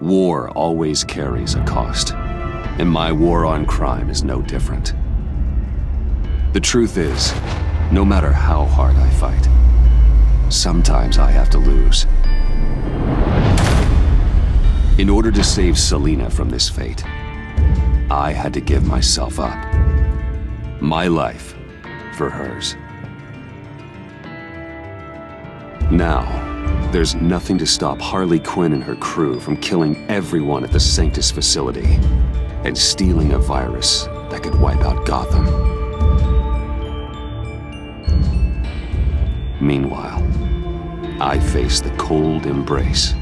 War always carries a cost, and my war on crime is no different. The truth is, no matter how hard I fight, sometimes I have to lose. In order to save Selina from this fate, I had to give myself up. My life for hers. Now, there's nothing to stop Harley Quinn and her crew from killing everyone at the Sanctus facility and stealing a virus that could wipe out Gotham. Meanwhile, I face the cold embrace.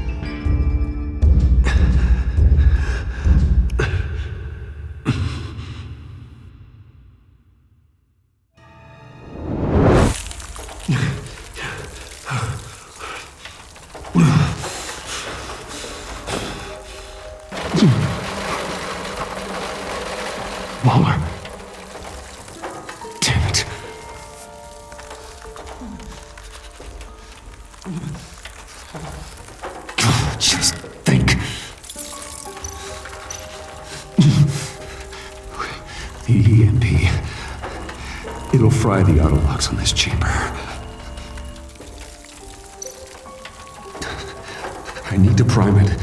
Waller. Damn it. Just think. The EMP. It'll fry the auto locks on this chamber. I need to prime it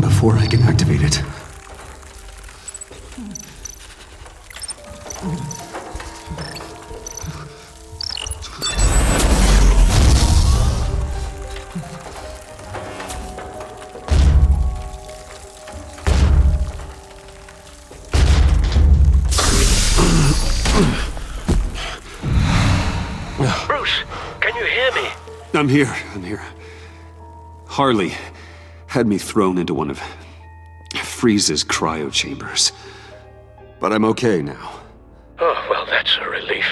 before I can activate it. Bruce, can you hear me? I'm here. Harley had me thrown into one of Freeze's cryo chambers. But I'm okay now. Oh, well, that's a relief.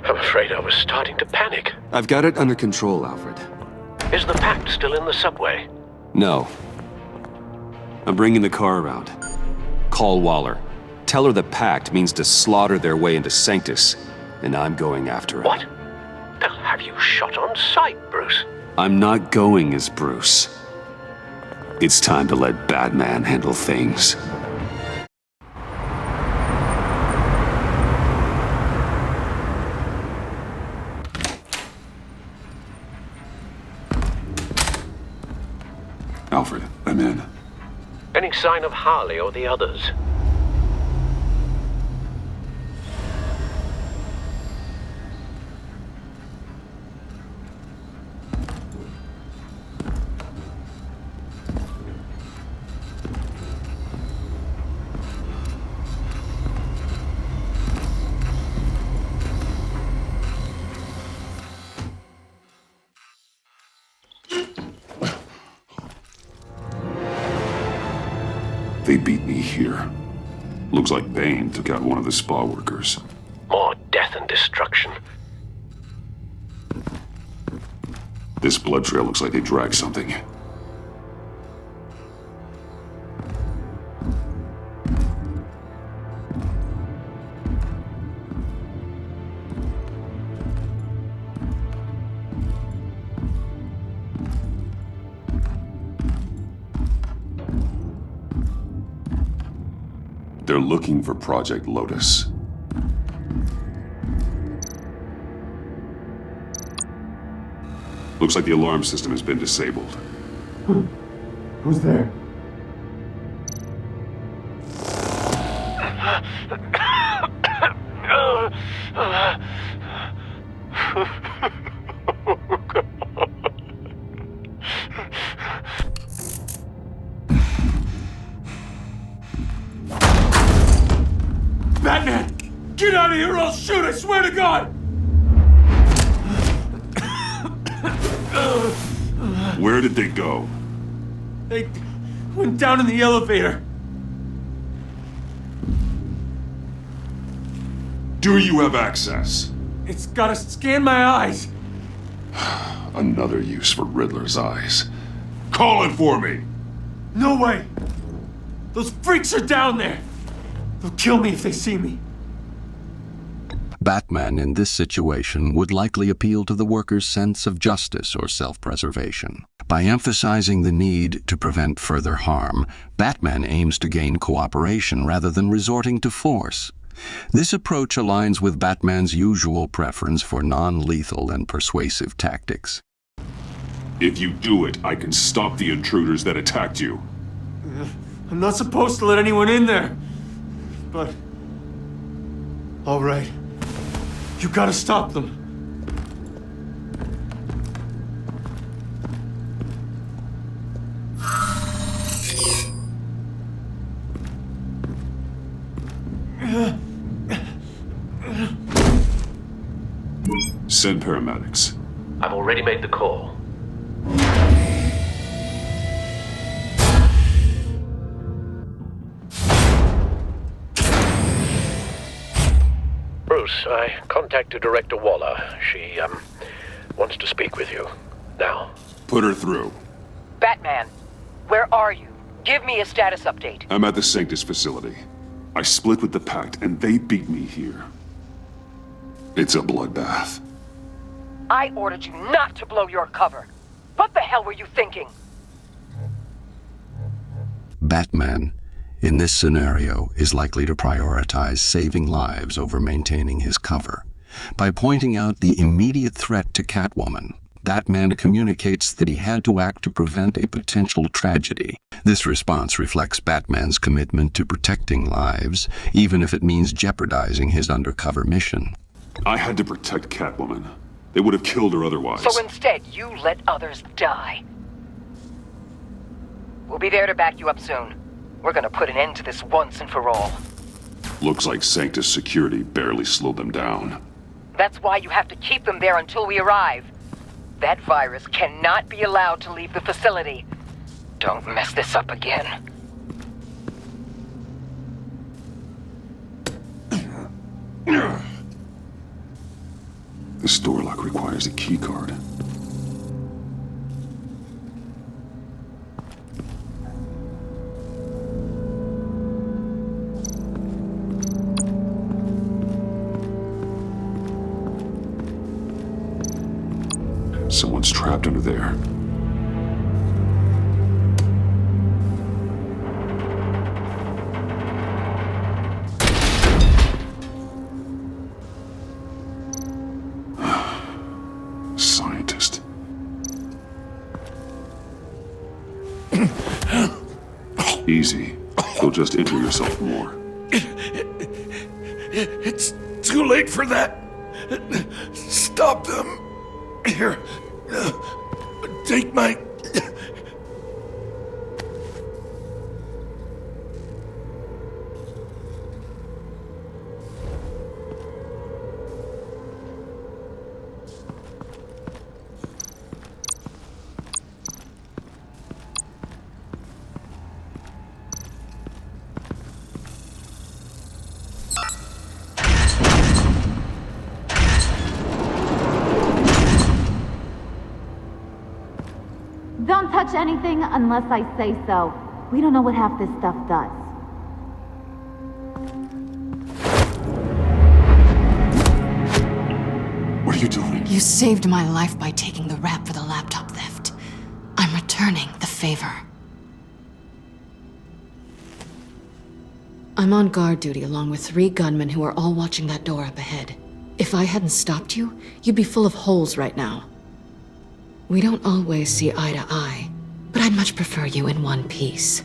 I'm afraid I was starting to panic. I've got it under control, Alfred. Is the Pact still in the subway? No. I'm bringing the car around. Call Waller. Tell her the Pact means to slaughter their way into Sanctus, and I'm going after it. What? They'll have you shot on sight, Bruce. I'm not going as Bruce. It's time to let Batman handle things. Alfred, I'm in. Any sign of Harley or the others? They beat me here. Looks like Bane took out one of the spa workers. More death and destruction. This blood trail looks like they dragged something. They're looking for Project Lotus. Looks like the alarm system has been disabled. Who's there? Batman! Get out of here or I'll shoot, I swear to God! Where did they go? They went down in the elevator. Do you have access? It's gotta scan my eyes. Another use for Riddler's eyes. Call it for me! No way! Those freaks are down there! They'll kill me if they see me. Batman in this situation would likely appeal to the workers' sense of justice or self-preservation. By emphasizing the need to prevent further harm, Batman aims to gain cooperation rather than resorting to force. This approach aligns with Batman's usual preference for non-lethal and persuasive tactics. If you do it, I can stop the intruders that attacked you. I'm not supposed to let anyone in there. But... all right. You gotta stop them. Send paramedics. I've already made the call. Bruce, I contacted Director Waller. She, wants to speak with you. Now. Put her through. Batman, where are you? Give me a status update. I'm at the Sanctus facility. I split with the Pact, and they beat me here. It's a bloodbath. I ordered you not to blow your cover. What the hell were you thinking? Batman, in this scenario, is likely to prioritize saving lives over maintaining his cover. By pointing out the immediate threat to Catwoman, Batman communicates that he had to act to prevent a potential tragedy. This response reflects Batman's commitment to protecting lives, even if it means jeopardizing his undercover mission. I had to protect Catwoman. They would have killed her otherwise. So instead, you let others die. We'll be there to back you up soon. We're gonna put an end to this once and for all. Looks like Sanctus security barely slowed them down. That's why you have to keep them there until we arrive. That virus cannot be allowed to leave the facility. Don't mess this up again. This door lock requires a key card. Someone's trapped under there. Scientist. Easy. You'll just injure yourself more. It's too late for that. Stop them. Here. Take my... Don't touch anything unless I say so. We don't know what half this stuff does. What are you doing? You saved my life by taking the rap for the laptop theft. I'm returning the favor. I'm on guard duty along with 3 gunmen who are all watching that door up ahead. If I hadn't stopped you, you'd be full of holes right now. We don't always see eye to eye, but I'd much prefer you in one piece.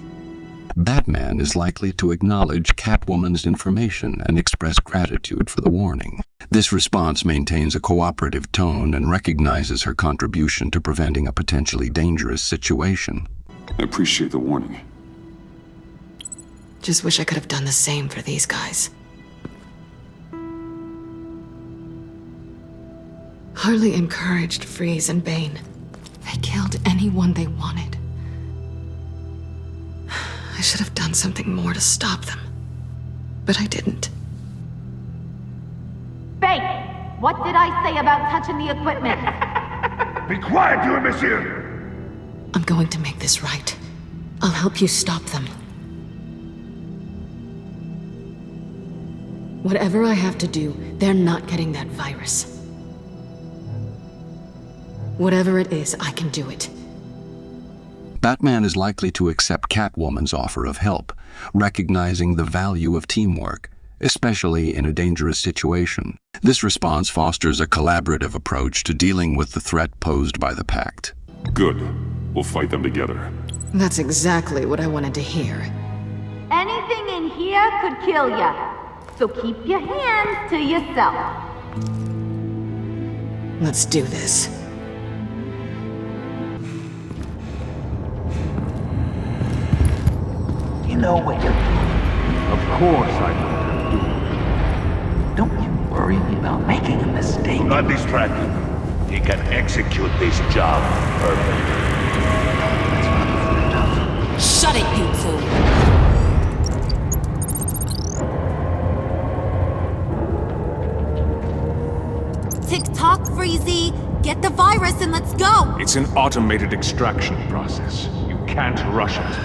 Batman is likely to acknowledge Catwoman's information and express gratitude for the warning. This response maintains a cooperative tone and recognizes her contribution to preventing a potentially dangerous situation. I appreciate the warning. Just wish I could have done the same for these guys. Harley encouraged Freeze and Bane. They killed anyone they wanted. I should have done something more to stop them. But I didn't. Bane! What did I say about touching the equipment? Be quiet, you imbecile! I'm going to make this right. I'll help you stop them. Whatever I have to do, they're not getting that virus. Whatever it is, I can do it. Batman is likely to accept Catwoman's offer of help, recognizing the value of teamwork, especially in a dangerous situation. This response fosters a collaborative approach to dealing with the threat posed by the Pact. Good. We'll fight them together. That's exactly what I wanted to hear. Anything in here could kill ya. So keep your hands to yourself. Let's do this. You know what you're doing. Of course I know what I'm doing. Don't you worry about making a mistake. Do not distract him. He can execute this job perfectly. Shut it, you two! Tick-tock, Freezy. Get the virus and let's go. It's an automated extraction process. You can't rush it.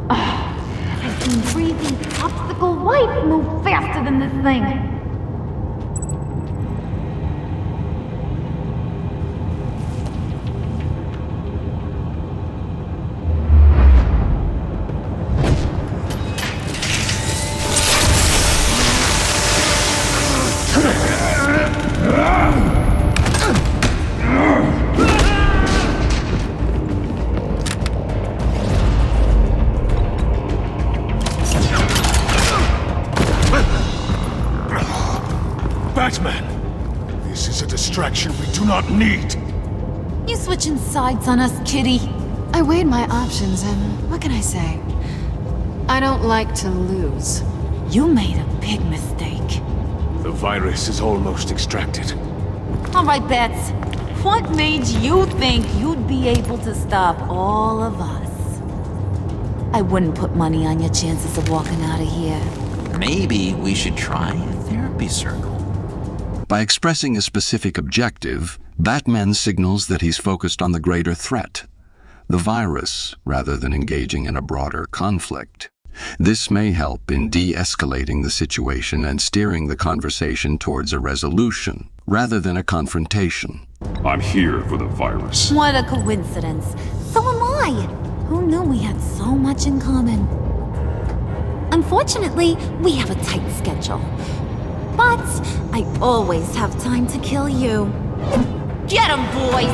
I've seen Freezy's obstacle wife move faster than this thing. Batman! This is a distraction we do not need. You switching sides on us, kitty? I weighed my options and what can I say? I don't like to lose. You made a big mistake. The virus is almost extracted. All right, Bats. What made you think you'd be able to stop all of us? I wouldn't put money on your chances of walking out of here. Maybe we should try a therapy circle. By expressing a specific objective, Batman signals that he's focused on the greater threat, the virus, rather than engaging in a broader conflict. This may help in de-escalating the situation and steering the conversation towards a resolution, rather than a confrontation. I'm here for the virus. What a coincidence. So am I. Who knew we had so much in common? Unfortunately, we have a tight schedule. But I always have time to kill you. Get 'em, boys!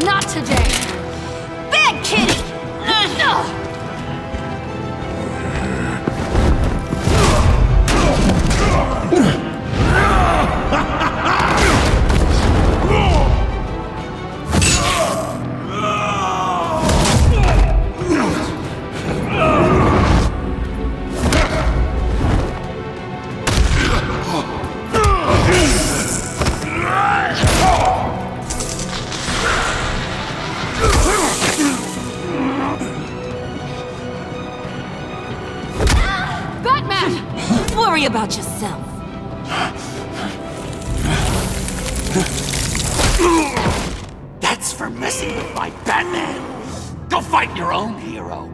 Not today. Bad kitty! Worry about yourself. That's for messing with my Batman. Go fight your own hero.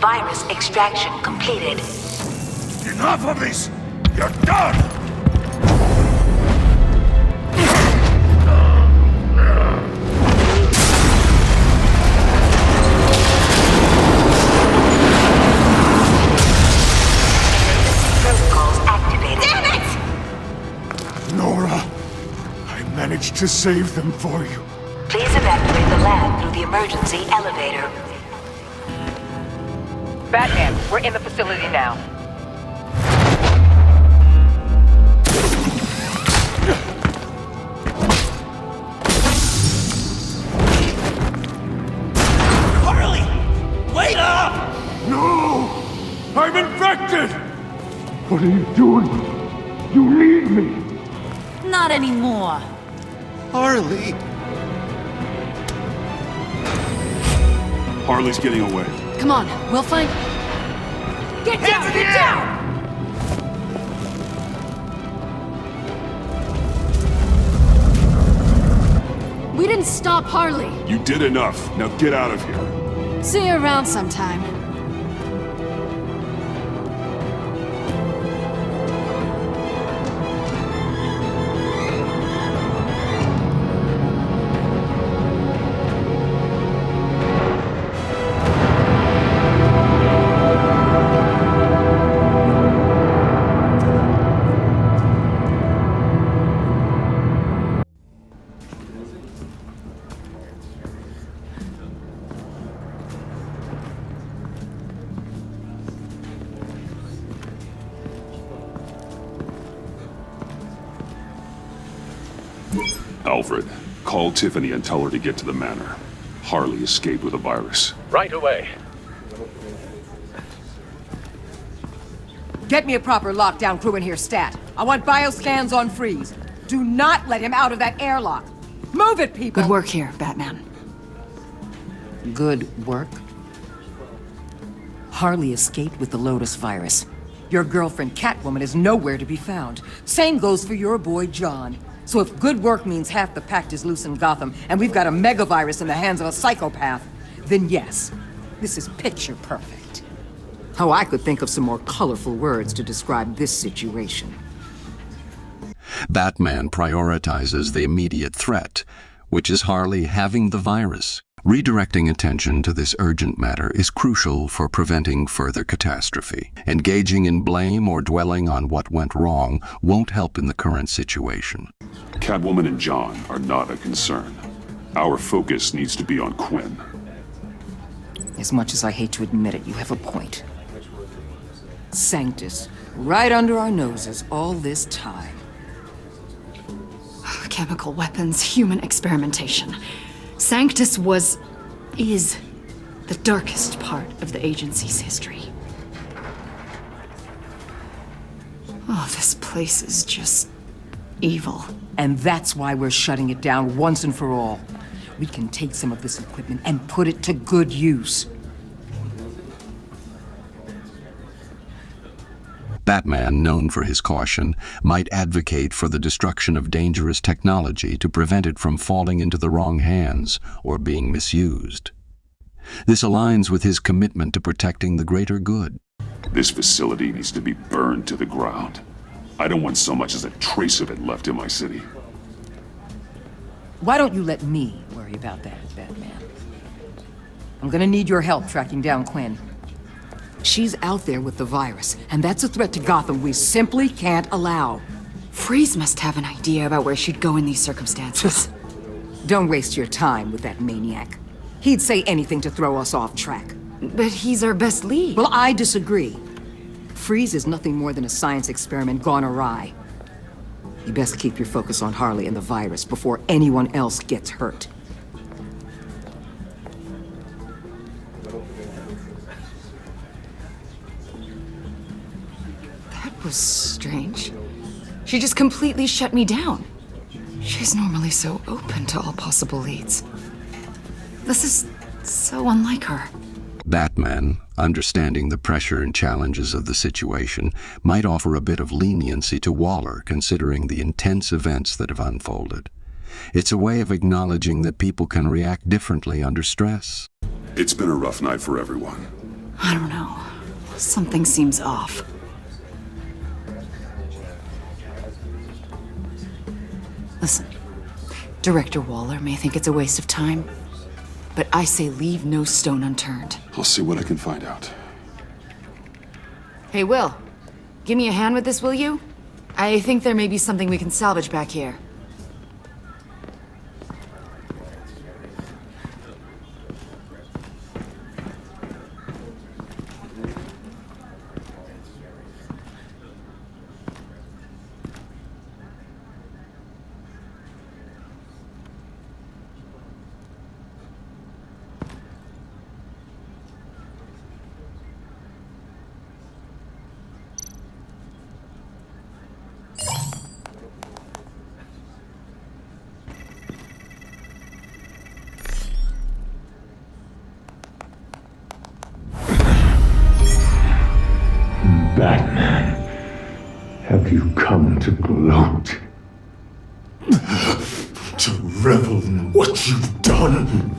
Virus extraction completed. Enough of this! You're done! Protocols activated. Damn it! Nora, I managed to save them for you. Please evacuate the lab through the emergency elevator. Batman, we're in the facility now. Harley! Wait up! No! I'm infected! What are you doing? You need me! Not anymore. Harley! Harley's getting away. Come on, we'll find... Get down! Get down! We didn't stop Harley. You did enough. Now get out of here. See you around sometime. Alfred, call Tiffany and tell her to get to the manor. Harley escaped with a virus. Right away. Get me a proper lockdown crew in here, stat. I want bioscans on freeze. Do not let him out of that airlock. Move it, people! Good work here, Batman. Good work? Harley escaped with the Lotus virus. Your girlfriend Catwoman is nowhere to be found. Same goes for your boy John. So if good work means half the pact is loose in Gotham, and we've got a megavirus in the hands of a psychopath, then yes, this is picture perfect. Oh, I could think of some more colorful words to describe this situation. Batman prioritizes the immediate threat, which is Harley having the virus. Redirecting attention to this urgent matter is crucial for preventing further catastrophe. Engaging in blame or dwelling on what went wrong won't help in the current situation. Catwoman and John are not a concern. Our focus needs to be on Quinn. As much as I hate to admit it, you have a point. Sanctus, right under our noses all this time. Chemical weapons, human experimentation. Sanctus is the darkest part of the agency's history. Oh, this place is just evil. And that's why we're shutting it down once and for all. We can take some of this equipment and put it to good use. Batman, known for his caution, might advocate for the destruction of dangerous technology to prevent it from falling into the wrong hands or being misused. This aligns with his commitment to protecting the greater good. This facility needs to be burned to the ground. I don't want so much as a trace of it left in my city. Why don't you let me worry about that, Batman? I'm gonna need your help tracking down Quinn. She's out there with the virus, and that's a threat to Gotham we simply can't allow. Freeze must have an idea about where she'd go in these circumstances. Don't waste your time with that maniac. He'd say anything to throw us off track. But he's our best lead. Well, I disagree. Freeze is nothing more than a science experiment gone awry. You best keep your focus on Harley and the virus before anyone else gets hurt. That was strange. She just completely shut me down. She's normally so open to all possible leads. This is so unlike her. Batman, understanding the pressure and challenges of the situation, might offer a bit of leniency to Waller considering the intense events that have unfolded. It's a way of acknowledging that people can react differently under stress. It's been a rough night for everyone. I don't know. Something seems off. Listen, Director Waller may think it's a waste of time, but I say leave no stone unturned. I'll see what I can find out. Hey, Will, give me a hand with this, will you? I think there may be something we can salvage back here. Batman, have you come to gloat? To revel in what you've done?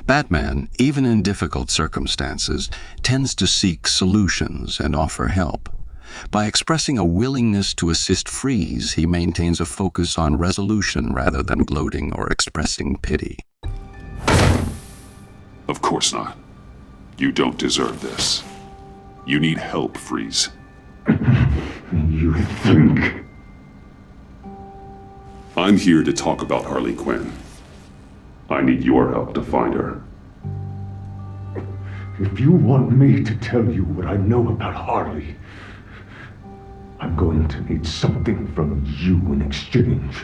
Batman, even in difficult circumstances, tends to seek solutions and offer help. By expressing a willingness to assist Freeze, he maintains a focus on resolution rather than gloating or expressing pity. Of course not. You don't deserve this. You need help, Freeze. You think? I'm here to talk about Harley Quinn. I need your help to find her. If you want me to tell you what I know about Harley, I'm going to need something from you in exchange.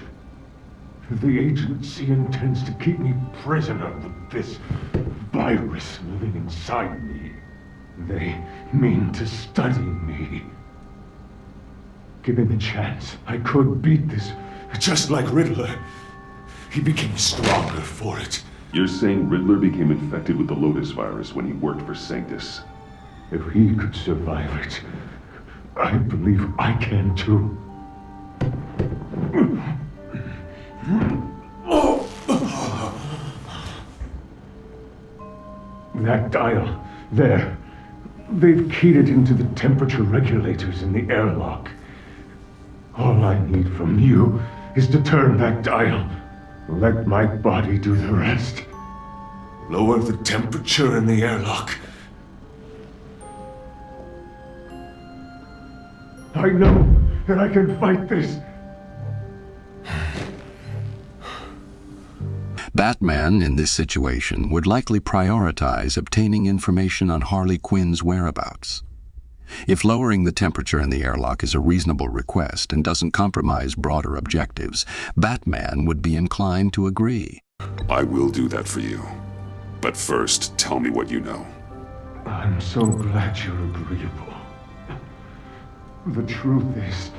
The agency intends to keep me prisoner with this virus living inside me. They mean to study me. Given the chance, I could beat this, just like Riddler. He became stronger for it. You're saying Riddler became infected with the Lotus virus when he worked for Sanctus? If he could survive it, I believe I can too. That dial, there. They've keyed it into the temperature regulators in the airlock. All I need from you is to turn that dial. Let my body do the rest. Lower the temperature in the airlock. I know that I can fight this. Batman, in this situation, would likely prioritize obtaining information on Harley Quinn's whereabouts. If lowering the temperature in the airlock is a reasonable request and doesn't compromise broader objectives, Batman would be inclined to agree. I will do that for you. But first, tell me what you know. I'm so glad you're agreeable. The truth is,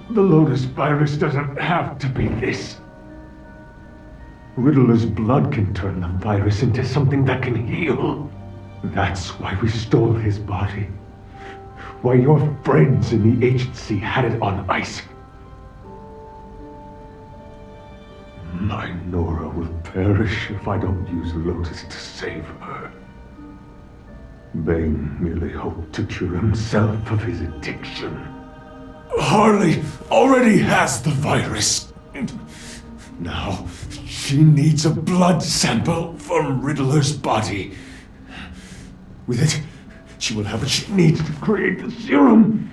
the Lotus virus doesn't have to be this. Riddler's blood can turn the virus into something that can heal. That's why we stole his body. Why your friends in the agency had it on ice. My Nora will perish if I don't use Lotus to save her. Bane merely hoped to cure himself of his addiction. Harley already has the virus. Now, she needs a blood sample from Riddler's body. With it, she will have what she needs to create the serum.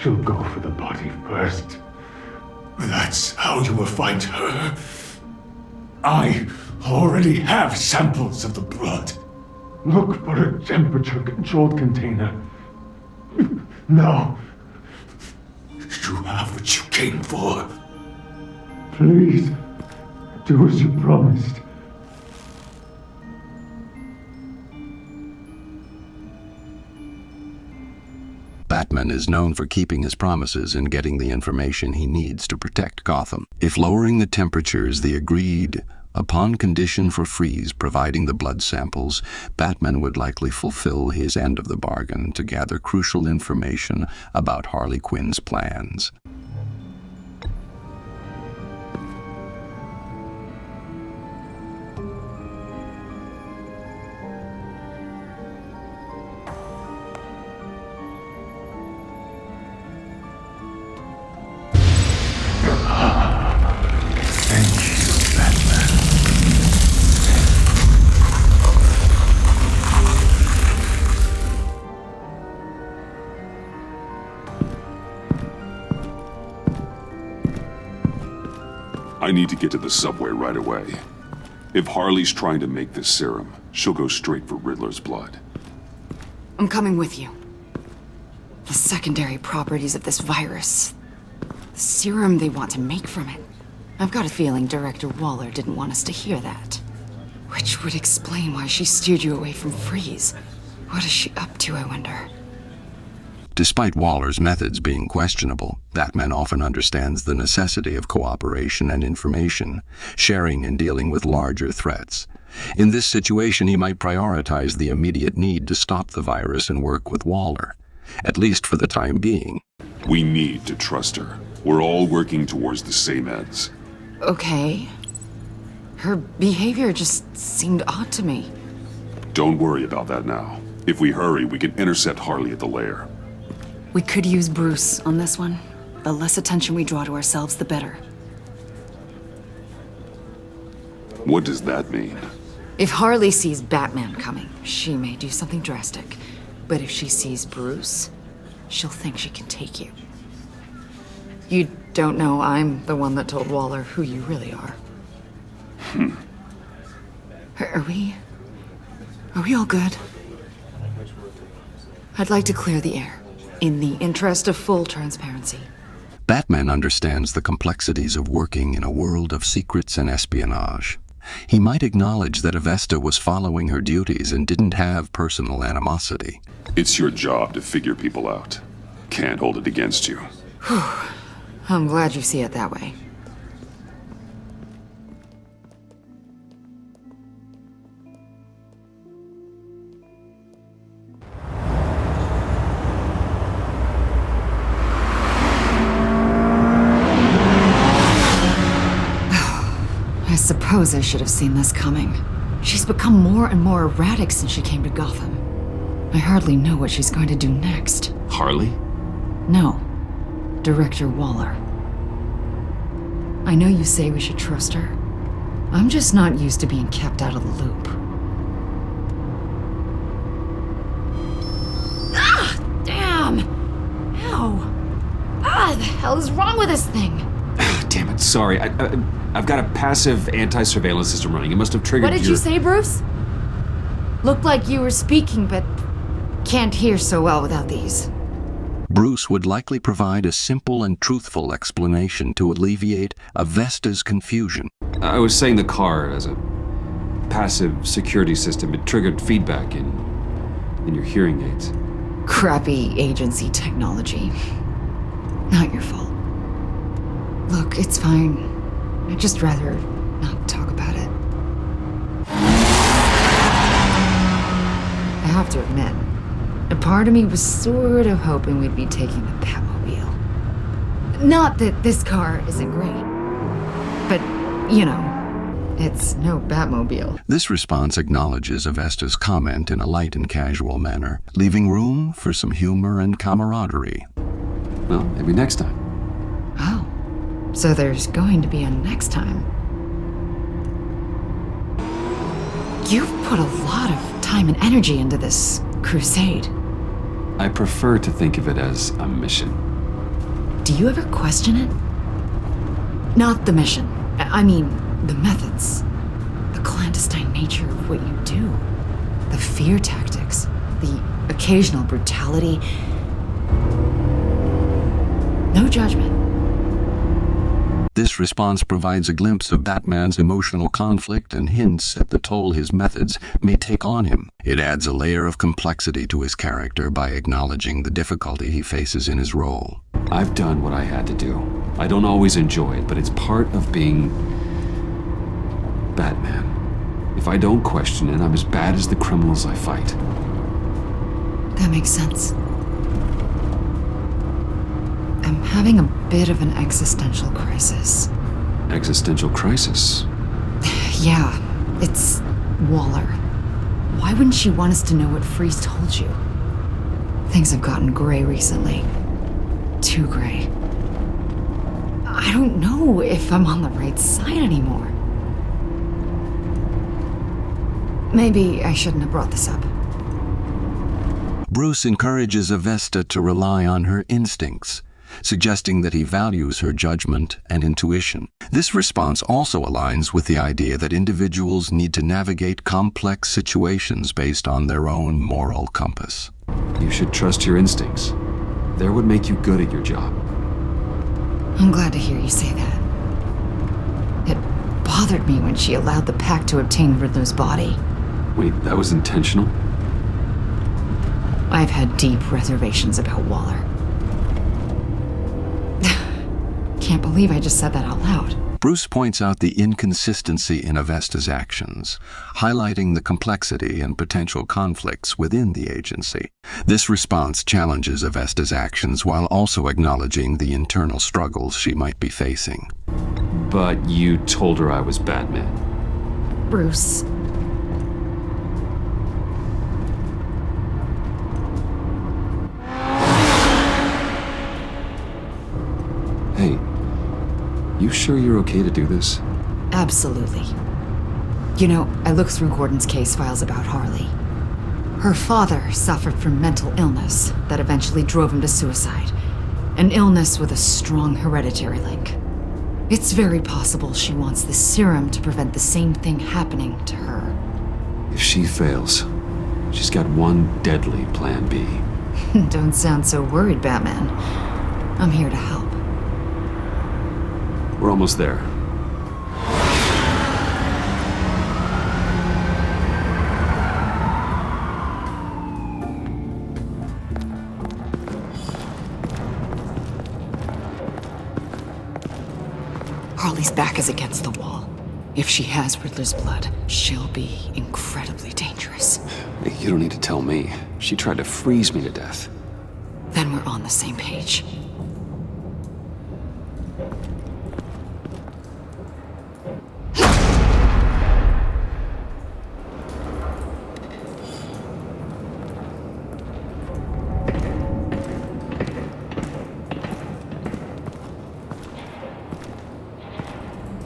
She'll go for the body first. That's how you will find her. I already have samples of the blood. Look for a temperature-controlled container. Now, you have what you came for. Please, do as you promised. Batman is known for keeping his promises and getting the information he needs to protect Gotham. If lowering the temperature is the agreed upon condition for Freeze providing the blood samples, Batman would likely fulfill his end of the bargain to gather crucial information about Harley Quinn's plans. I need to get to the subway right away. If Harley's trying to make this serum, she'll go straight for Riddler's blood. I'm coming with you. The secondary properties of this virus. The serum they want to make from it. I've got a feeling Director Waller didn't want us to hear that. Which would explain why she steered you away from Freeze. What is she up to, I wonder? Despite Waller's methods being questionable, Batman often understands the necessity of cooperation and information, sharing and dealing with larger threats. In this situation, he might prioritize the immediate need to stop the virus and work with Waller, at least for the time being. We need to trust her. We're all working towards the same ends. Okay. Her behavior just seemed odd to me. Don't worry about that now. If we hurry, we can intercept Harley at the lair. We could use Bruce on this one. The less attention we draw to ourselves, the better. What does that mean? If Harley sees Batman coming, she may do something drastic. But if she sees Bruce, she'll think she can take you. You don't know I'm the one that told Waller who you really are. Are we all good? I'd like to clear the air. In the interest of full transparency. Batman understands the complexities of working in a world of secrets and espionage. He might acknowledge that Avesta was following her duties and didn't have personal animosity. It's your job to figure people out. Can't hold it against you. I'm glad you see it that way. I suppose I should have seen this coming. She's become more and more erratic since she came to Gotham. I hardly know what she's going to do next. Harley? No. Director Waller. I know you say we should trust her. I'm just not used to being kept out of the loop. Ah! Damn! Ow! Ah, the hell is wrong with this thing? Damn it, sorry. I've got a passive anti-surveillance system running. It must have triggered What did you say, Bruce? Looked like you were speaking, but can't hear so well without these. Bruce would likely provide a simple and truthful explanation to alleviate Avesta's confusion. I was saying the car as a passive security system. It triggered feedback in your hearing aids. Crappy agency technology. Not your fault. Look, it's fine. I'd just rather not talk about it. I have to admit, a part of me was sort of hoping we'd be taking the Batmobile. Not that this car isn't great, but, you know, it's no Batmobile. This response acknowledges Avesta's comment in a light and casual manner, leaving room for some humor and camaraderie. Well, maybe next time. Oh. So there's going to be a next time. You've put a lot of time and energy into this crusade. I prefer to think of it as a mission. Do you ever question it? Not the mission. I mean, the methods. nature of what you do. The fear tactics, the occasional brutality. No judgment. This response provides a glimpse of Batman's emotional conflict and hints at the toll his methods may take on him. It adds a layer of complexity to his character by acknowledging the difficulty he faces in his role. I've done what I had to do. I don't always enjoy it, but it's part of being Batman. If I don't question it, I'm as bad as the criminals I fight. That makes sense. I'm having a bit of an existential crisis. Existential crisis? Yeah, it's Waller. Why wouldn't she want us to know what Freeze told you? Things have gotten gray recently. Too gray. I don't know if I'm on the right side anymore. Maybe I shouldn't have brought this up. Bruce encourages Avesta to rely on her instincts, suggesting that he values her judgment and intuition. This response also aligns with the idea that individuals need to navigate complex situations based on their own moral compass. You should trust your instincts. They're what make you good at your job. I'm glad to hear you say that. It bothered me when she allowed the pack to obtain Riddler's body. Wait, that was intentional? I've had deep reservations about Waller. Can't believe I just said that out loud. Bruce points out the inconsistency in Avesta's actions, highlighting the complexity and potential conflicts within the agency. This response challenges Avesta's actions while also acknowledging the internal struggles she might be facing. But you told her I was Batman. Bruce. Hey, you sure you're okay to do this? Absolutely. You know, I looked through Gordon's case files about Harley. Her father suffered from mental illness that eventually drove him to suicide. An illness with a strong hereditary link. It's very possible she wants the serum to prevent the same thing happening to her. If she fails, she's got one deadly plan B. Don't sound so worried, Batman. I'm here to help. We're almost there. Harley's back is against the wall. If she has Riddler's blood, she'll be incredibly dangerous. You don't need to tell me. She tried to freeze me to death. Then we're on the same page.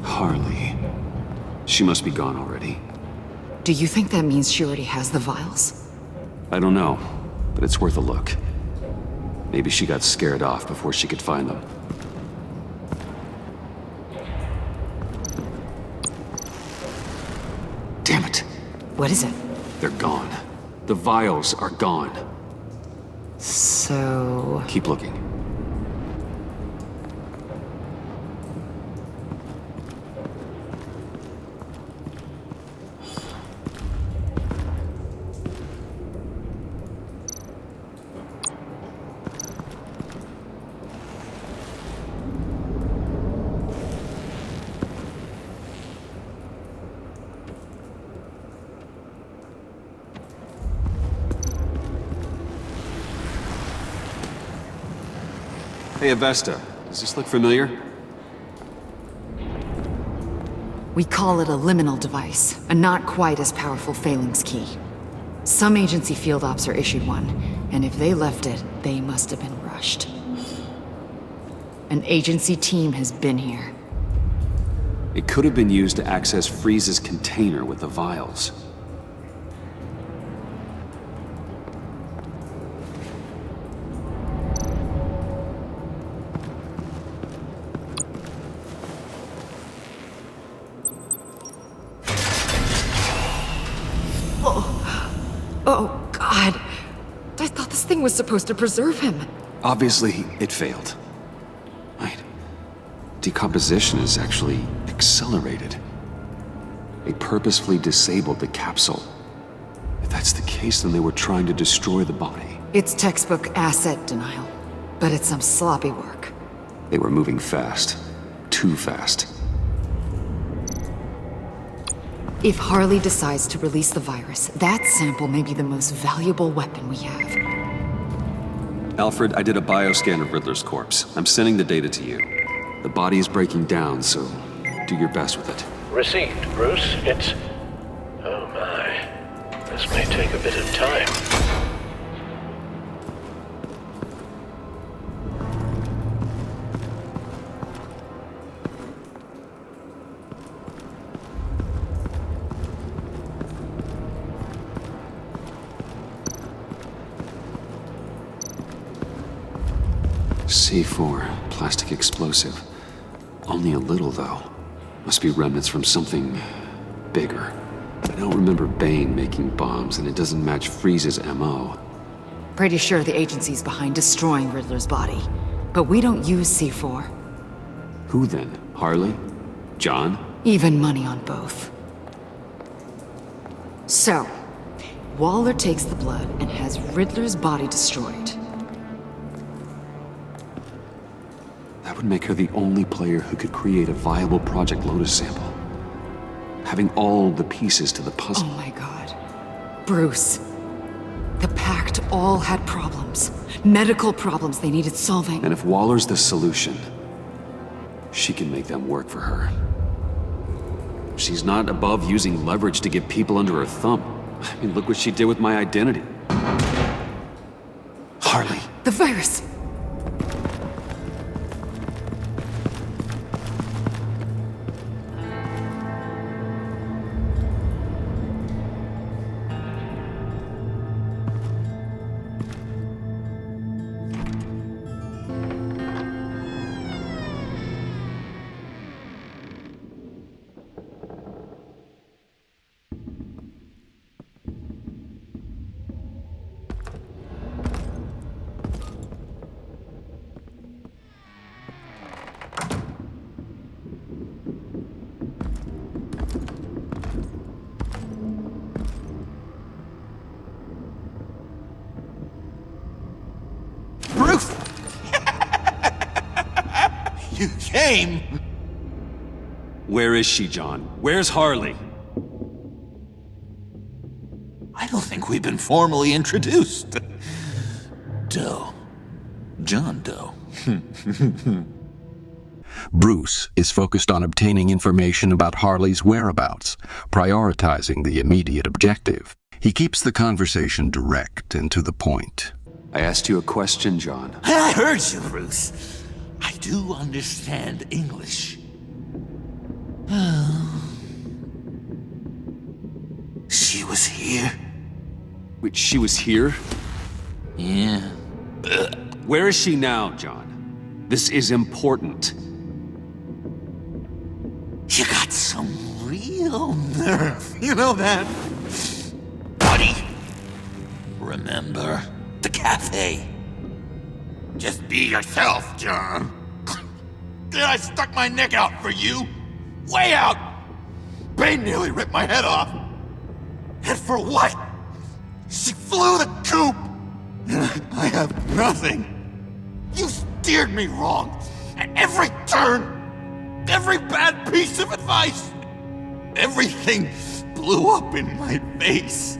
Harley. She must be gone already. Do you think that means she already has the vials? I don't know, but it's worth a look. Maybe she got scared off before she could find them. Damn it. What is it? They're gone. The vials are gone. So... Keep looking. Hey, Avesta. Does this look familiar? We call it a liminal device, a not quite as powerful phalanx key. Some agency field ops are issued one, and if they left it, they must have been rushed. An agency team has been here. It could have been used to access Freeze's container with the vials. Oh, God. I thought this thing was supposed to preserve him. Obviously, it failed. Right. Decomposition is actually accelerated. They purposefully disabled the capsule. If that's the case, then they were trying to destroy the body. It's textbook asset denial, but it's some sloppy work. They were moving fast. Too fast. If Harley decides to release the virus, that sample may be the most valuable weapon we have. Alfred, I did a bioscan of Riddler's corpse. I'm sending the data to you. The body is breaking down, so do your best with it. Received, Bruce. It's... Oh my. This may take a bit of time. S2.e4, plastic explosive. Only a little, though. Must be remnants from something bigger. I don't remember Bane making bombs, and it doesn't match Freeze's MO. Pretty sure the agency's behind destroying Riddler's body. But we don't use C4. Who then? Harley? John? Even money on both. So, Waller takes the blood and has Riddler's body destroyed. That would make her the only player who could create a viable Project Lotus sample. Having all the pieces to the puzzle. Oh my God. Bruce. The Pact all had problems. Medical problems they needed solving. And if Waller's the solution, she can make them work for her. She's not above using leverage to get people under her thumb. I mean, look what she did with my identity. Harley. The virus! You came! Where is she, John? Where's Harley? I don't think we've been formally introduced. Doe. John Doe. Bruce is focused on obtaining information about Harley's whereabouts, prioritizing the immediate objective. He keeps the conversation direct and to the point. I asked you a question, John. I heard you, Bruce. I do understand English. She was here? Wait, she was here? Yeah. Where is she now, John? This is important. You got some real nerve, you know that? Buddy, remember the cafe? Just be yourself, John. Then I stuck my neck out for you. Way out! Bane nearly ripped my head off. And for what? She flew the coop! And I have nothing. You steered me wrong. At every turn. Every bad piece of advice. Everything blew up in my face.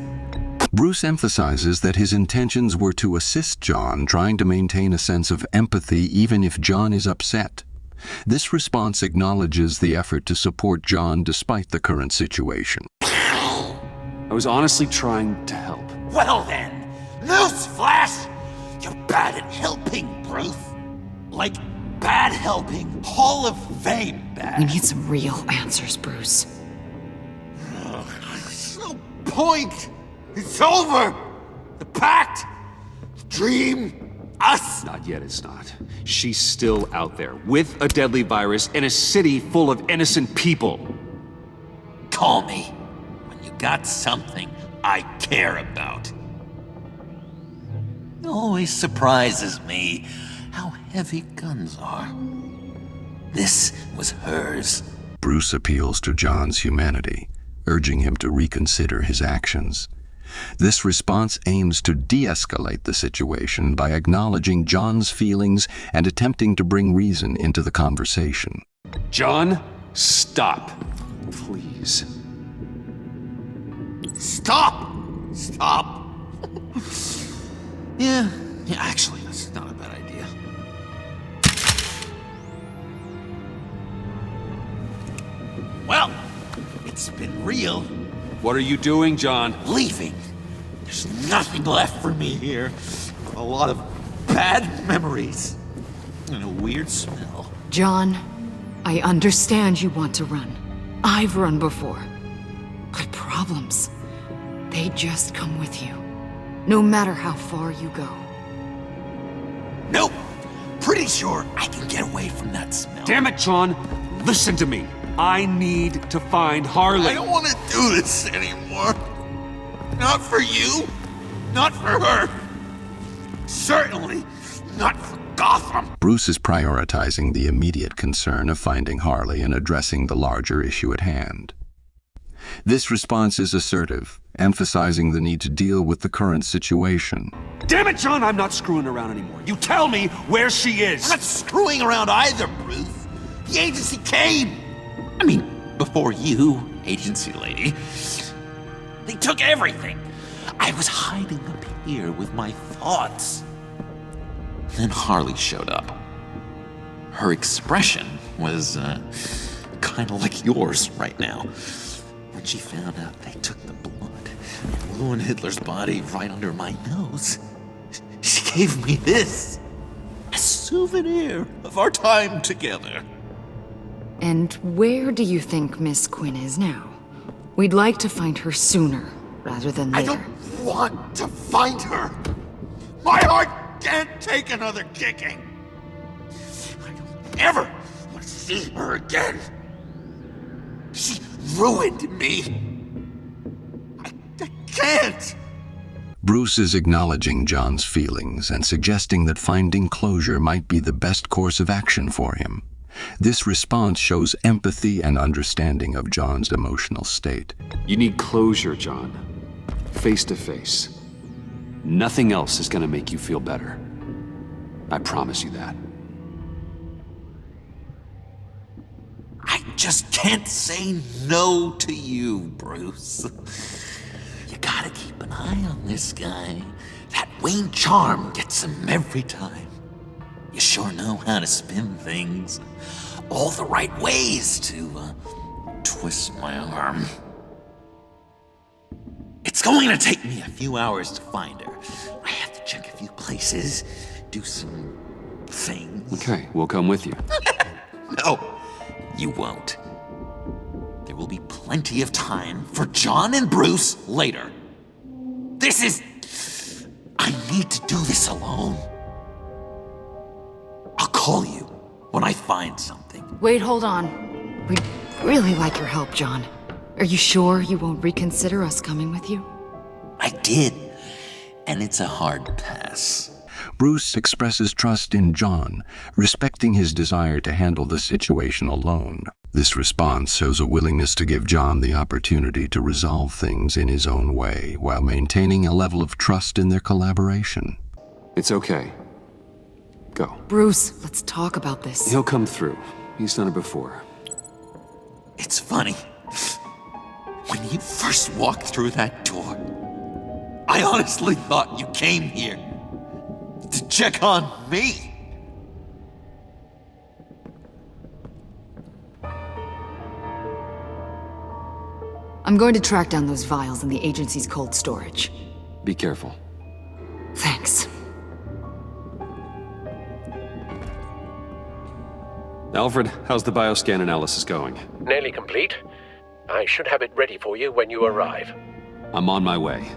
Bruce emphasizes that his intentions were to assist John, trying to maintain a sense of empathy even if John is upset. This response acknowledges the effort to support John despite the current situation. I was honestly trying to help. Well then, newsflash! You're bad at helping, Bruce. Like bad helping, Hall of Fame bad. We need some real answers, Bruce. There's no point! It's over! The pact! The dream! Us! Not yet, it's not. She's still out there, with a deadly virus in a city full of innocent people. Call me when you got something I care about. It always surprises me how heavy guns are. This was hers. Bruce appeals to John's humanity, urging him to reconsider his actions. This response aims to de-escalate the situation by acknowledging John's feelings and attempting to bring reason into the conversation. John, stop. Please. Stop! Stop! Yeah, actually, that's not a bad idea. Well, it's been real. What are you doing, John? Leaving. There's nothing left for me here. A lot of bad memories. And a weird smell. John, I understand you want to run. I've run before. But problems, they just come with you. No matter how far you go. Nope. Pretty sure I can get away from that smell. Damn it, John. Listen to me. I need to find Harley. I don't want to do this anymore. Not for you. Not for her. Certainly not for Gotham. Bruce is prioritizing the immediate concern of finding Harley and addressing the larger issue at hand. This response is assertive, emphasizing the need to deal with the current situation. Damn it, John, I'm not screwing around anymore. You tell me where she is. I'm not screwing around either, Bruce. The agency came. I mean, before you, agency lady. They took everything. I was hiding up here with my thoughts. Then Harley showed up. Her expression was, kind of like yours right now. When she found out they took the blood and ruined Hitler's body right under my nose, she gave me this. A souvenir of our time together. And where do you think Miss Quinn is now? We'd like to find her sooner, rather than later. I don't want to find her. My heart can't take another kicking. I don't ever want to see her again. She ruined me. I can't. Bruce is acknowledging John's feelings and suggesting that finding closure might be the best course of action for him. This response shows empathy and understanding of John's emotional state. You need closure, John. Face to face. Nothing else is going to make you feel better. I promise you that. I just can't say no to you, Bruce. You gotta keep an eye on this guy. That Wayne charm gets him every time. You sure know how to spin things. All the right ways to twist my arm. It's going to take me a few hours to find her. I have to check a few places, do some things. Okay, we'll come with you. No, you won't. There will be plenty of time for John and Bruce later. I need to do this alone. I'll call you when I find something. Wait, hold on. We'd really like your help, John. Are you sure you won't reconsider us coming with you? I did, and it's a hard pass. Bruce expresses trust in John, respecting his desire to handle the situation alone. This response shows a willingness to give John the opportunity to resolve things in his own way while maintaining a level of trust in their collaboration. It's okay. Go. Bruce, let's talk about this. He'll come through. He's done it before. It's funny. When you first walked through that door, I honestly thought you came here to check on me. I'm going to track down those vials in the agency's cold storage. Be careful. Thanks. Alfred, how's the bioscan analysis going? Nearly complete. I should have it ready for you when you arrive. I'm on my way.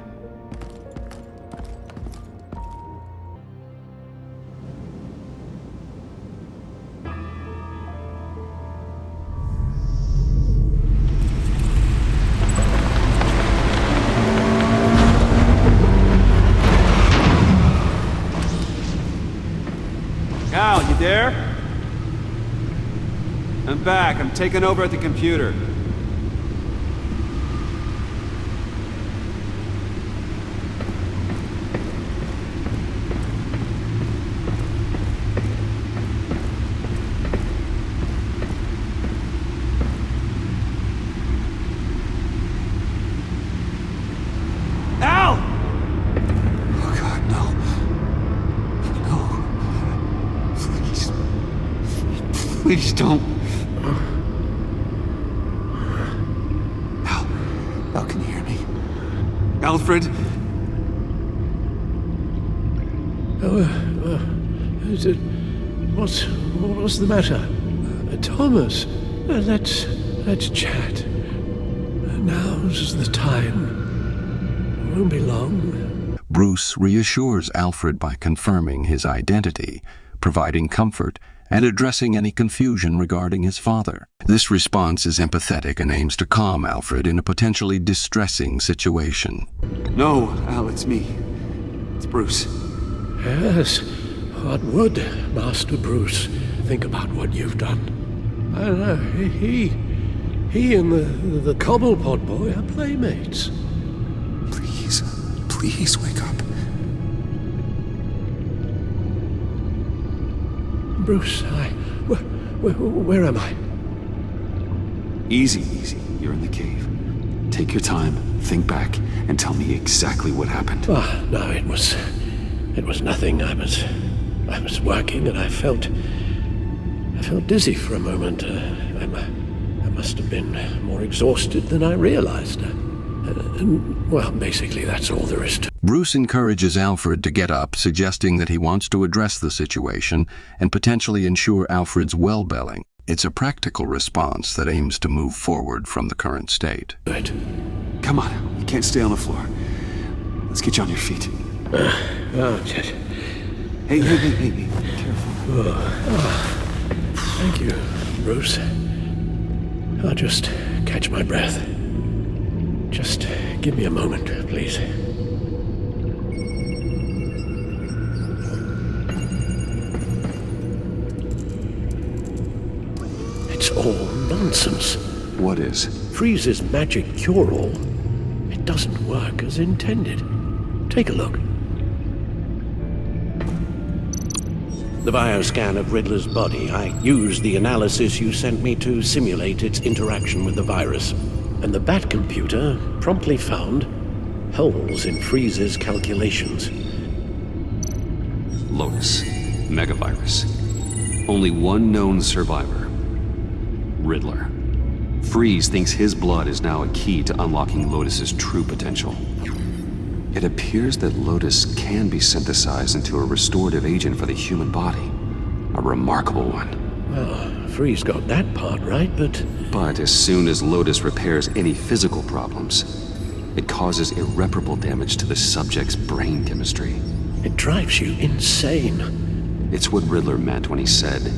there? I'm back. I'm taking over at the computer. Please don't. Al, can you hear me? Alfred? What's the matter? Thomas, let's chat. Now's the time. Won't be long. Bruce reassures Alfred by confirming his identity, providing comfort, and addressing any confusion regarding his father. This response is empathetic and aims to calm Alfred in a potentially distressing situation. No, Al, it's me. It's Bruce. Yes, what would Master Bruce think about what you've done? I know, he and the Cobblepot boy are playmates. Please wake up. Bruce, where am I? Easy. You're in the cave. Take your time, think back, and tell me exactly what happened. No, it was nothing. I was working and I felt dizzy for a moment. I must have been more exhausted than I realized. Well, basically, that's all there is to it. Bruce encourages Alfred to get up, suggesting that he wants to address the situation and potentially ensure Alfred's well-being. It's a practical response that aims to move forward from the current state. Right. Come on, you can't stay on the floor. Let's get you on your feet. Hey, careful. Thank you, Bruce. I'll just catch my breath. Just give me a moment, please. It's all nonsense. What is? Freeze's magic cure-all. It doesn't work as intended. Take a look. The bioscan of Riddler's body. I used the analysis you sent me to simulate its interaction with the virus. And the Bat computer promptly found holes in Freeze's calculations. Lotus. Megavirus. Only one known survivor. Riddler. Freeze thinks his blood is now a key to unlocking Lotus's true potential. It appears that Lotus can be synthesized into a restorative agent for the human body. A remarkable one. Well, Freeze got that part right, But as soon as Lotus repairs any physical problems, it causes irreparable damage to the subject's brain chemistry. It drives you insane. It's what Riddler meant when he said,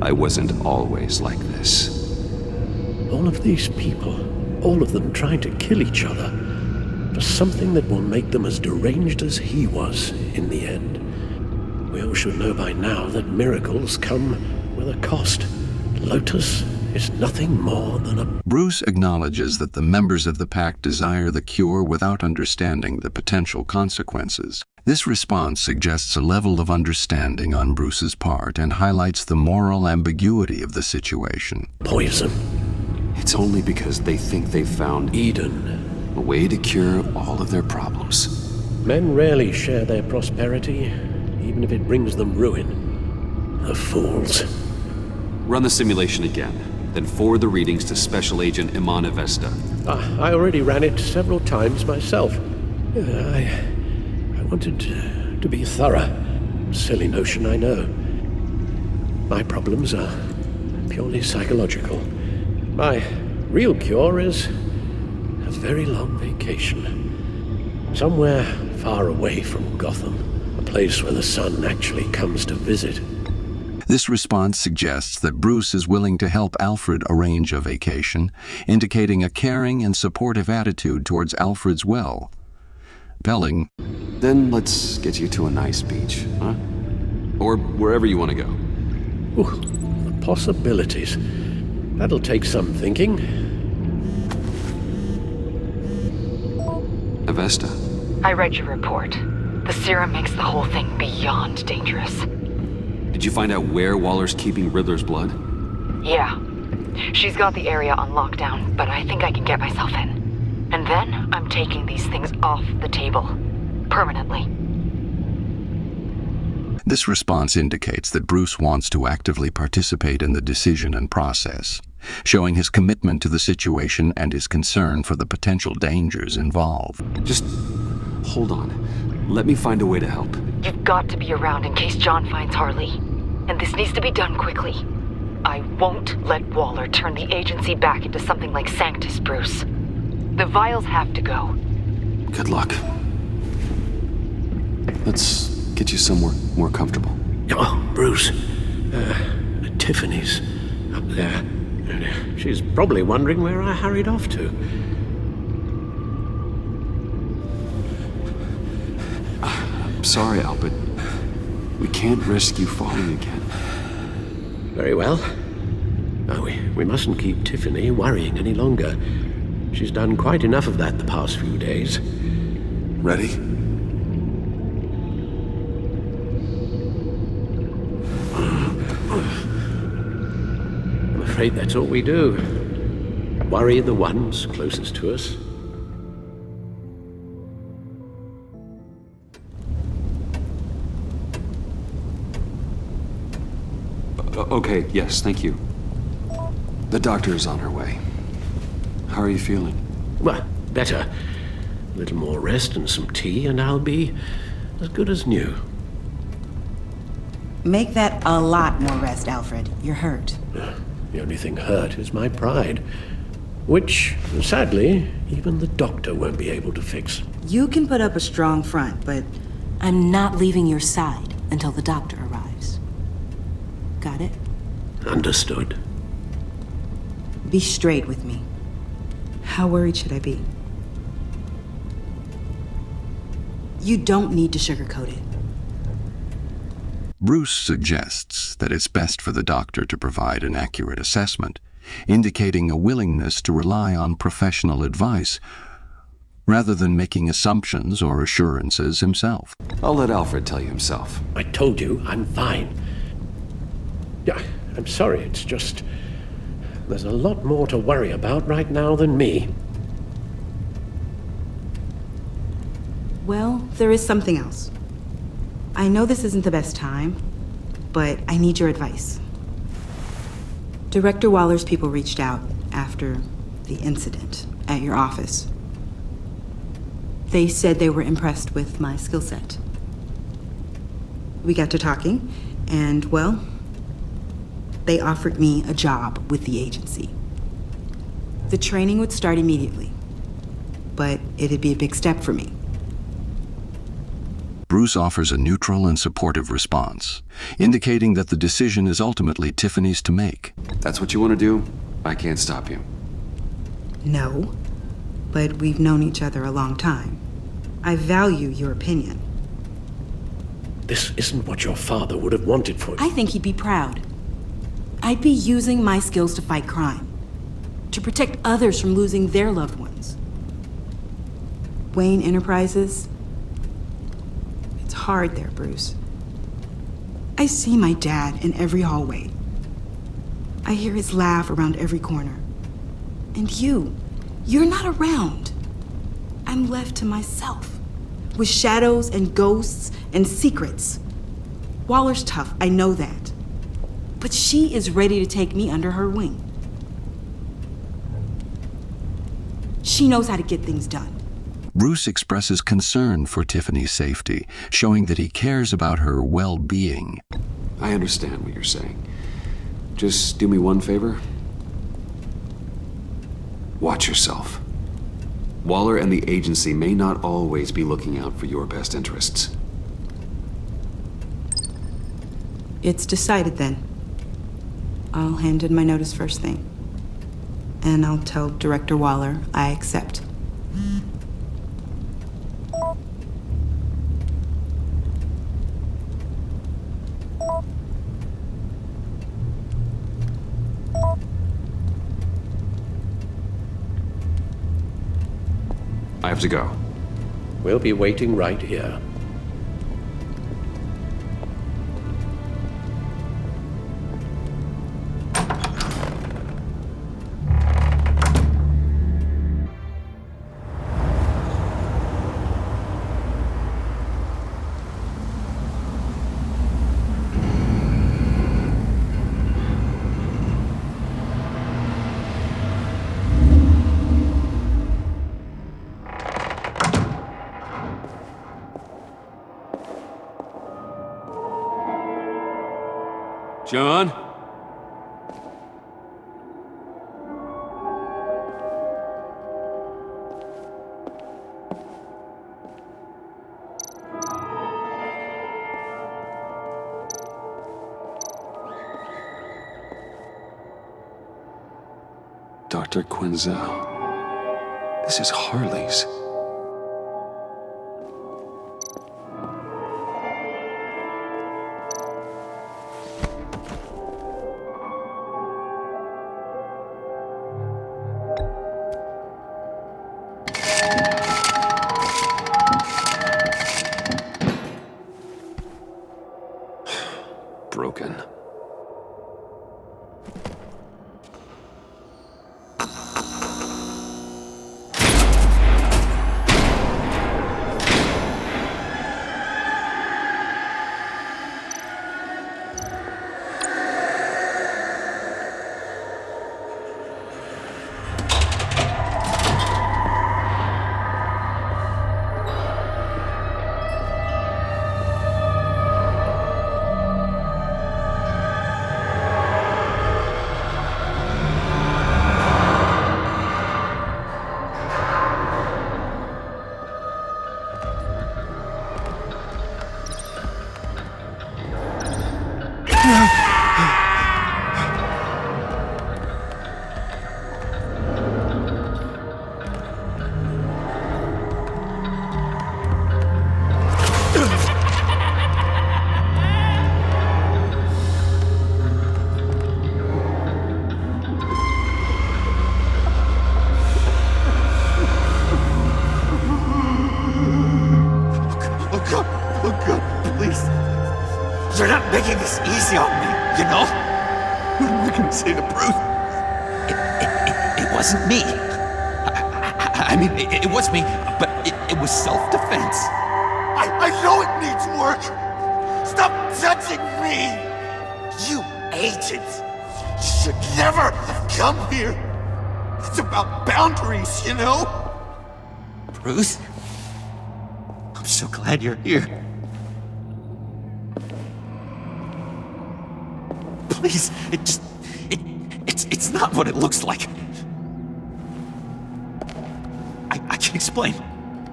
"I wasn't always like this." All of these people, all of them trying to kill each other, for something that will make them as deranged as he was in the end. We all should know by now that miracles come with a cost. Lotus is nothing more than a... Bruce acknowledges that the members of the pack desire the cure without understanding the potential consequences. This response suggests a level of understanding on Bruce's part and highlights the moral ambiguity of the situation. Poison. It's only because they think they've found Eden. A way to cure all of their problems. Men rarely share their prosperity, even if it brings them ruin. The fools. Run the simulation again, then forward the readings to Special Agent Imana Vesta. I already ran it several times myself. I wanted to be thorough. Silly notion, I know. My problems are purely psychological. My real cure is a very long vacation. Somewhere far away from Gotham. A place where the sun actually comes to visit. This response suggests that Bruce is willing to help Alfred arrange a vacation, indicating a caring and supportive attitude towards Alfred's well-being. Then let's get you to a nice beach, huh? Or wherever you want to go. Ooh, the possibilities. That'll take some thinking. Avesta. I read your report. The serum makes the whole thing beyond dangerous. Did you find out where Waller's keeping Riddler's blood? Yeah. She's got the area on lockdown, but I think I can get myself in. And then I'm taking these things off the table. Permanently. This response indicates that Bruce wants to actively participate in the decision and process, showing his commitment to the situation and his concern for the potential dangers involved. Just hold on. Let me find a way to help. You've got to be around in case John finds Harley. And this needs to be done quickly. I won't let Waller turn the agency back into something like Sanctus, Bruce. The vials have to go. Good luck. Let's get you somewhere more comfortable. Oh, Bruce. Tiffany's up there. She's probably wondering where I hurried off to. I'm sorry, Al, but we can't risk you falling again. Very well. Oh, we mustn't keep Tiffany worrying any longer. She's done quite enough of that the past few days. Ready? I'm afraid that's all we do. Worry the ones closest to us. Okay, yes, thank you. The doctor is on her way. How are you feeling? Well, better. A little more rest and some tea, and I'll be as good as new. Make that a lot more rest, Alfred. You're hurt. The only thing hurt is my pride, which, sadly, even the doctor won't be able to fix. You can put up a strong front, but I'm not leaving your side until the doctor arrives. Got it? Understood. Be straight with me. How worried should I be? You don't need to sugarcoat it. Bruce suggests that it's best for the doctor to provide an accurate assessment, indicating a willingness to rely on professional advice rather than making assumptions or assurances himself. I'll let Alfred tell you himself. I told you I'm fine. Yeah, I'm sorry, it's just... there's a lot more to worry about right now than me. Well, there is something else. I know this isn't the best time, but I need your advice. Director Waller's people reached out after the incident at your office. They said they were impressed with my skill set. We got to talking, and, well, they offered me a job with the agency. The training would start immediately, but it'd be a big step for me. Bruce offers a neutral and supportive response, indicating that the decision is ultimately Tiffany's to make. That's what you want to do? I can't stop you. No, but we've known each other a long time. I value your opinion. This isn't what your father would have wanted for you. I think he'd be proud. I'd be using my skills to fight crime, to protect others from losing their loved ones. Wayne Enterprises? It's hard there, Bruce. I see my dad in every hallway. I hear his laugh around every corner. And you're not around. I'm left to myself, with shadows and ghosts and secrets. Waller's tough, I know that. But she is ready to take me under her wing. She knows how to get things done. Bruce expresses concern for Tiffany's safety, showing that he cares about her well-being. I understand what you're saying. Just do me one favor. Watch yourself. Waller and the agency may not always be looking out for your best interests. It's decided then. I'll hand in my notice first thing. And I'll tell Director Waller I accept. I have to go. We'll be waiting right here. John? Dr. Quinzel. This is Harley's. Broken. You're not making this easy on me, you know? What am I gonna say to Bruce? It wasn't me. I mean, it was me, but it was self-defense. I know it needs work. Stop judging me. You agents should never have come here. It's about boundaries, you know? Bruce, I'm so glad you're here. Please, it's not what it looks like. I can explain.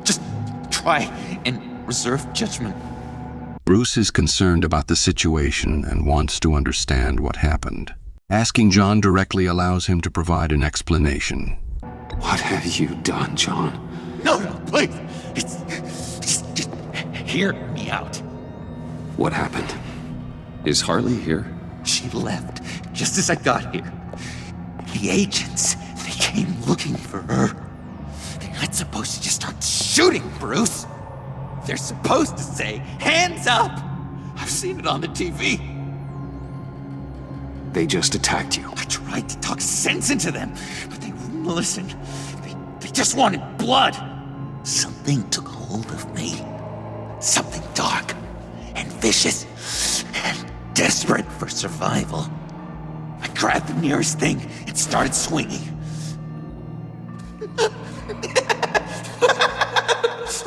Just try and reserve judgment. Bruce is concerned about the situation and wants to understand what happened. Asking John directly allows him to provide an explanation. What have you done, John? No, please. Just hear me out. What happened? Is Harley here? She left just as I got here. The agents, they came looking for her. They're not supposed to just start shooting, Bruce. They're supposed to say, hands up! I've seen it on the TV. They just attacked you. I tried to talk sense into them, but they wouldn't listen. They just wanted blood. Something took hold of me. Something dark and vicious and desperate for survival. I grabbed the nearest thing and started swinging.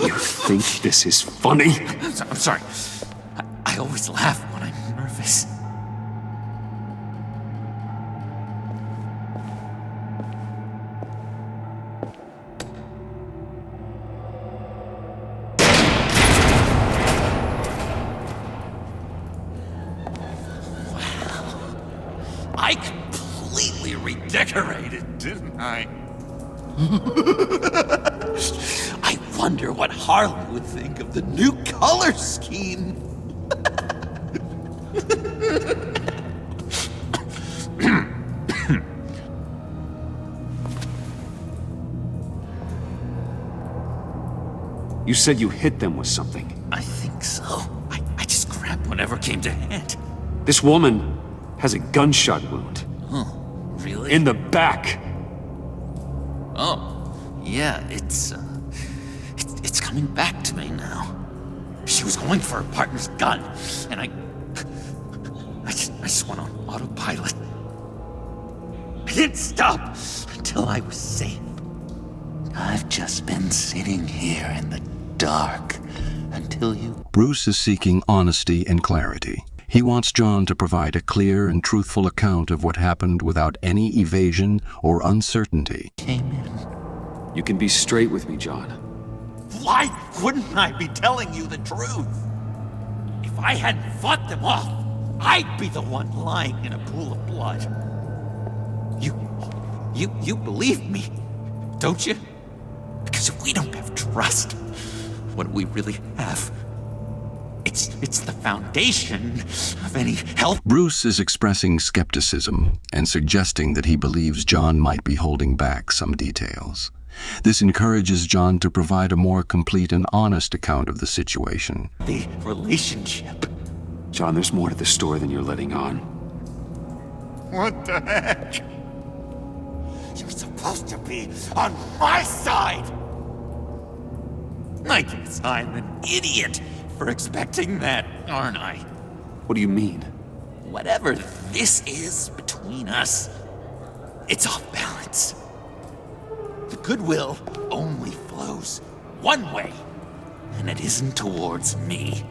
You think this is funny? I'm sorry. I always laugh when I'm nervous. I completely redecorated, didn't I? I wonder what Harley would think of the new color scheme. You said you hit them with something. I think so. I just grabbed whatever came to hand. This woman has a gunshot wound. Oh, really? In the back. Oh, yeah, it's coming back to me now. She was going for her partner's gun, and I just went on autopilot. I didn't stop until I was safe. I've just been sitting here in the dark until you... Bruce is seeking honesty and clarity. He wants John to provide a clear and truthful account of what happened without any evasion or uncertainty. Came in. You can be straight with me, John. Why wouldn't I be telling you the truth? If I hadn't fought them off, I'd be the one lying in a pool of blood. You believe me, don't you? Because if we don't have trust, what do we really have? It's the foundation of any health. Bruce is expressing skepticism and suggesting that he believes John might be holding back some details. This encourages John to provide a more complete and honest account of the situation. The relationship. John, there's more to the story than you're letting on. What the heck? You're supposed to be on my side! I guess I'm an idiot for expecting that, aren't I? What do you mean? Whatever this is between us, it's off balance. The goodwill only flows one way, and it isn't towards me.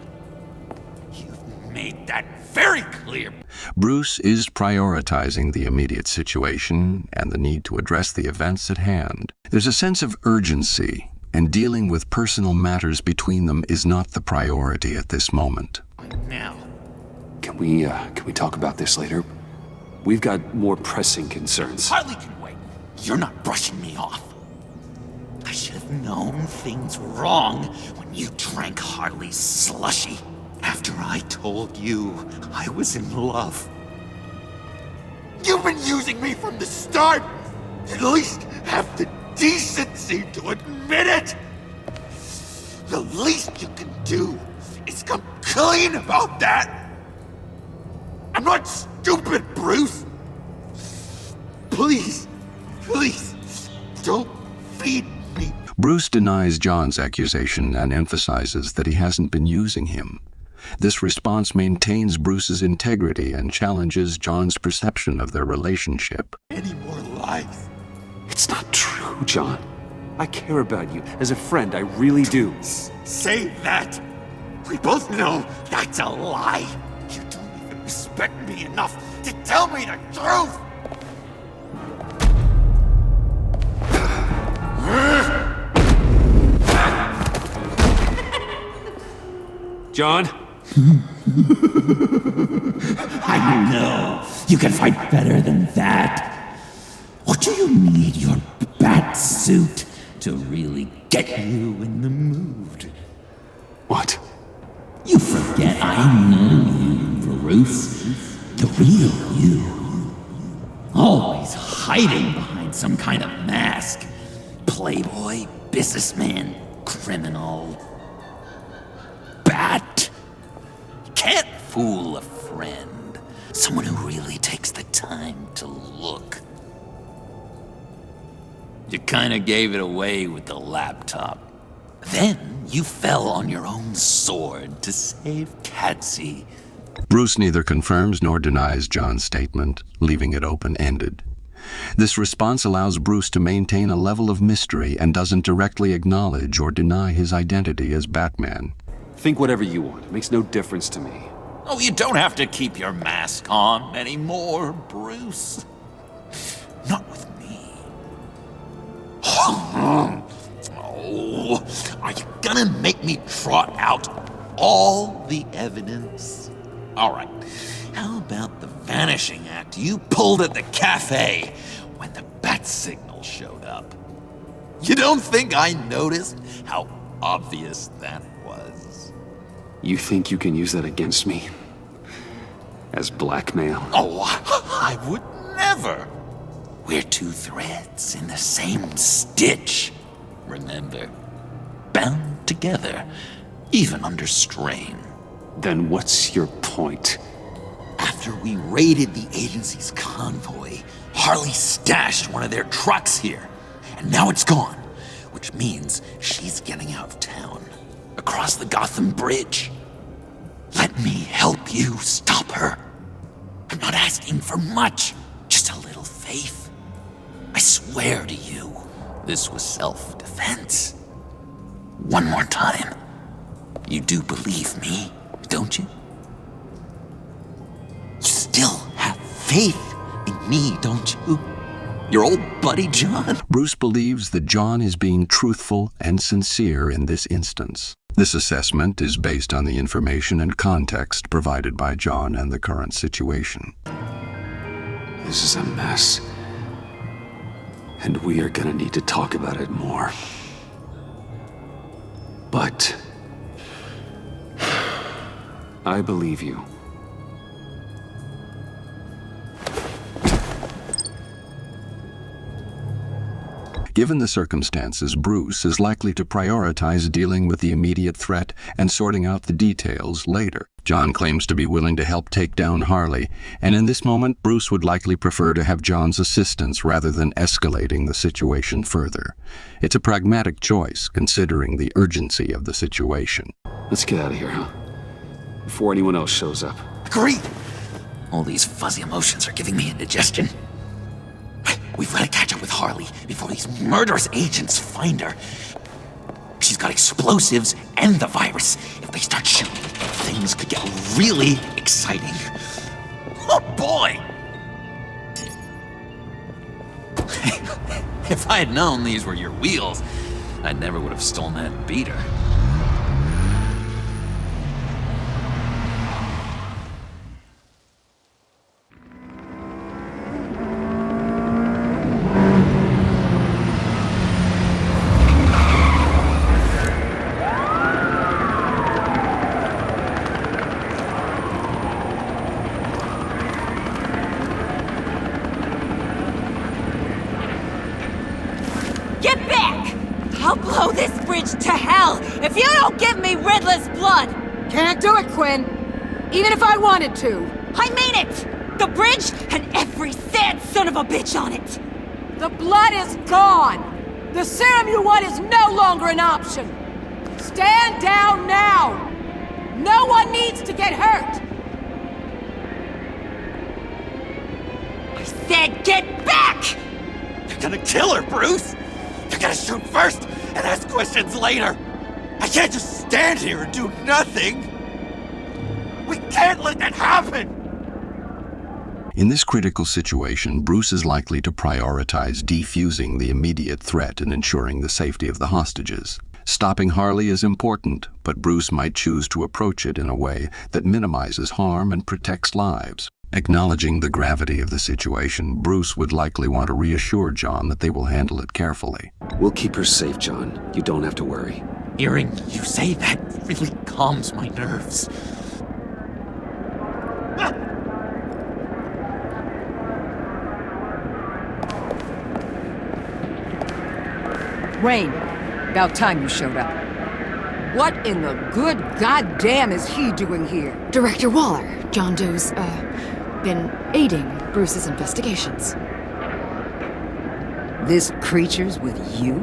You've made that very clear. Bruce is prioritizing the immediate situation and the need to address the events at hand. There's a sense of urgency, and dealing with personal matters between them is not the priority at this moment. Now. Can we talk about this later? We've got more pressing concerns. Harley can wait. You're not brushing me off. I should have known things were wrong when you drank Harley's slushy after I told you I was in love. You've been using me from the start! At least have the decency to admit it! The least you can do is come clean about that! I'm not stupid, Bruce! Please, don't feed me. Bruce denies John's accusation and emphasizes that he hasn't been using him. This response maintains Bruce's integrity and challenges John's perception of their relationship. Any more lies? It's not true, John. I care about you. As a friend, I really do. Say that! We both know that's a lie! You don't even respect me enough to tell me the truth! John? I know you can fight better than that. Or do you need your bat suit to really get you in the mood? What? You forget I know you, Bruce. The real you. Always hiding behind some kind of mask. Playboy, businessman, criminal. Bat. Can't fool a friend. Someone who really takes the time to look. You kinda gave it away with the laptop. Then you fell on your own sword to save Catsy. Bruce neither confirms nor denies John's statement, leaving it open-ended. This response allows Bruce to maintain a level of mystery and doesn't directly acknowledge or deny his identity as Batman. Think whatever you want. It makes no difference to me. Oh, you don't have to keep your mask on anymore, Bruce. Not with me. Oh, are you gonna make me trot out all the evidence? All right, how about the vanishing act you pulled at the cafe when the bat signal showed up? You don't think I noticed how obvious that was? You think you can use that against me? As blackmail? Oh, I would never. We're two threads in the same stitch. Remember, bound together. together, even under strain. Then what's your point? After we raided the agency's convoy, Harley stashed one of their trucks here, and now it's gone, which means she's getting out of town, across the Gotham Bridge. Let me help you stop her. I'm not asking for much, just a little faith. I swear to you, this was self-defense. One more time. You do believe me, don't you? You still have faith in me, don't you? Your old buddy John? Bruce believes that John is being truthful and sincere in this instance. This assessment is based on the information and context provided by John and the current situation. This is a mess. And we are gonna need to talk about it more. But I believe you. Given the circumstances, Bruce is likely to prioritize dealing with the immediate threat and sorting out the details later. John claims to be willing to help take down Harley, and in this moment, Bruce would likely prefer to have John's assistance rather than escalating the situation further. It's a pragmatic choice, considering the urgency of the situation. Let's get out of here, huh? Before anyone else shows up. Agreed! All these fuzzy emotions are giving me indigestion. We've got to catch up with Harley before these murderous agents find her. She's got explosives and the virus. If they start shooting, things could get really exciting. Oh boy! If I had known these were your wheels, I never would have stolen that beater. Get back! I'll blow this bridge to hell if you don't give me Riddler's blood! Can't do it, Quinn. Even if I wanted to. I mean it! The bridge and every sad son of a bitch on it! The blood is gone! The serum you want is no longer an option! Stand down now! No one needs to get hurt! I said get back! You're gonna kill her, Bruce! You're gonna shoot first and ask questions later! I can't just stand here and do nothing! We can't let that happen! In this critical situation, Bruce is likely to prioritize defusing the immediate threat and ensuring the safety of the hostages. Stopping Harley is important, but Bruce might choose to approach it in a way that minimizes harm and protects lives. Acknowledging the gravity of the situation, Bruce would likely want to reassure John that they will handle it carefully. We'll keep her safe, John. You don't have to worry. Hearing you say that really calms my nerves. Wayne, about time you showed up. What in the good goddamn is he doing here? Director Waller, John Doe's, been aiding Bruce's investigations. This creature's with you?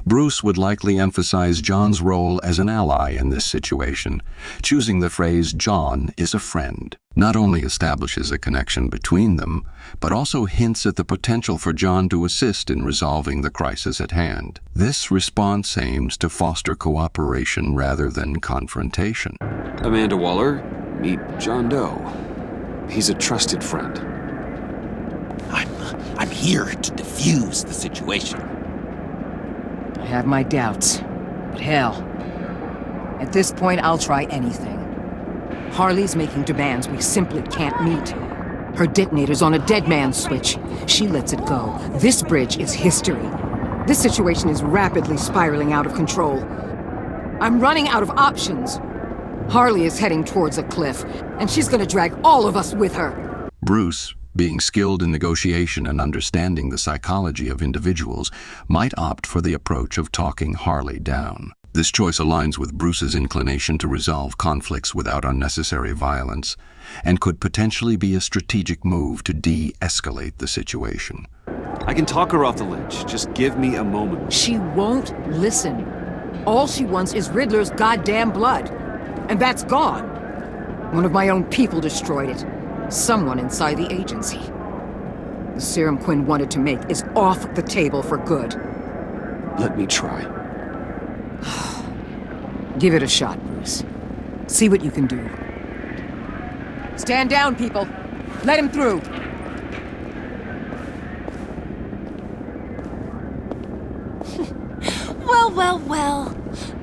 Bruce would likely emphasize John's role as an ally in this situation, choosing the phrase "John is a friend." Not only establishes a connection between them, but also hints at the potential for John to assist in resolving the crisis at hand. This response aims to foster cooperation rather than confrontation. Amanda Waller, meet John Doe. He's a trusted friend. I'm here to defuse the situation. I have my doubts, but hell, at this point I'll try anything. Harley's making demands we simply can't meet. Her detonator's on a dead man's switch. She lets it go. This bridge is history. This situation is rapidly spiraling out of control. I'm running out of options. Harley is heading towards a cliff, and she's gonna drag all of us with her. Bruce, being skilled in negotiation and understanding the psychology of individuals, might opt for the approach of talking Harley down. This choice aligns with Bruce's inclination to resolve conflicts without unnecessary violence, and could potentially be a strategic move to de-escalate the situation. I can talk her off the ledge. Just give me a moment. She won't listen. All she wants is Riddler's goddamn blood. And that's gone. One of my own people destroyed it. Someone inside the agency. The serum Quinn wanted to make is off the table for good. Let me try. Give it a shot, Bruce. See what you can do. Stand down, people. Let him through. Well.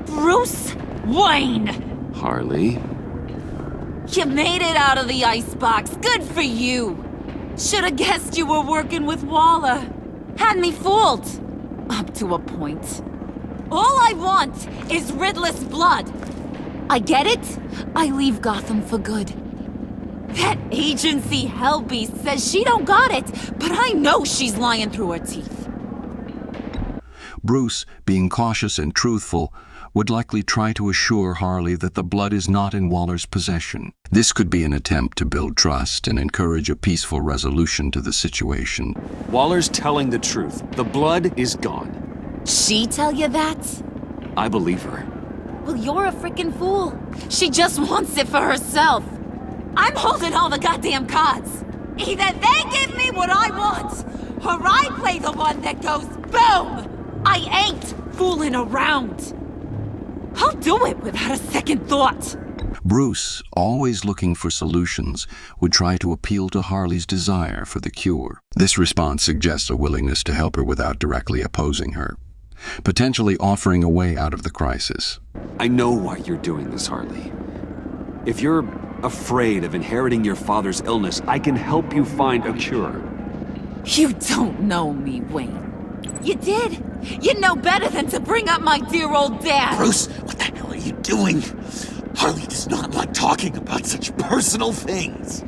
Bruce Wayne! Harley? You made it out of the icebox. Good for you. Should've guessed you were working with Waller. Had me fooled. Up to a point. All I want is Riddler's blood. I get it. I leave Gotham for good. That agency hellbeast says she don't got it, but I know she's lying through her teeth. Bruce, being cautious and truthful, would likely try to assure Harley that the blood is not in Waller's possession. This could be an attempt to build trust and encourage a peaceful resolution to the situation. Waller's telling the truth. The blood is gone. She tell you that? I believe her. Well, you're a freaking fool. She just wants it for herself. I'm holding all the goddamn cards. Either they give me what I want, or I play the one that goes boom! I ain't fooling around. I'll do it without a second thought. Bruce, always looking for solutions, would try to appeal to Harley's desire for the cure. This response suggests a willingness to help her without directly opposing her, potentially offering a way out of the crisis. I know why you're doing this, Harley. If you're afraid of inheriting your father's illness, I can help you find a cure. You don't know me, Wayne. You did. You know better than to bring up my dear old dad. Bruce, what the hell are you doing? Harley does not like talking about such personal things.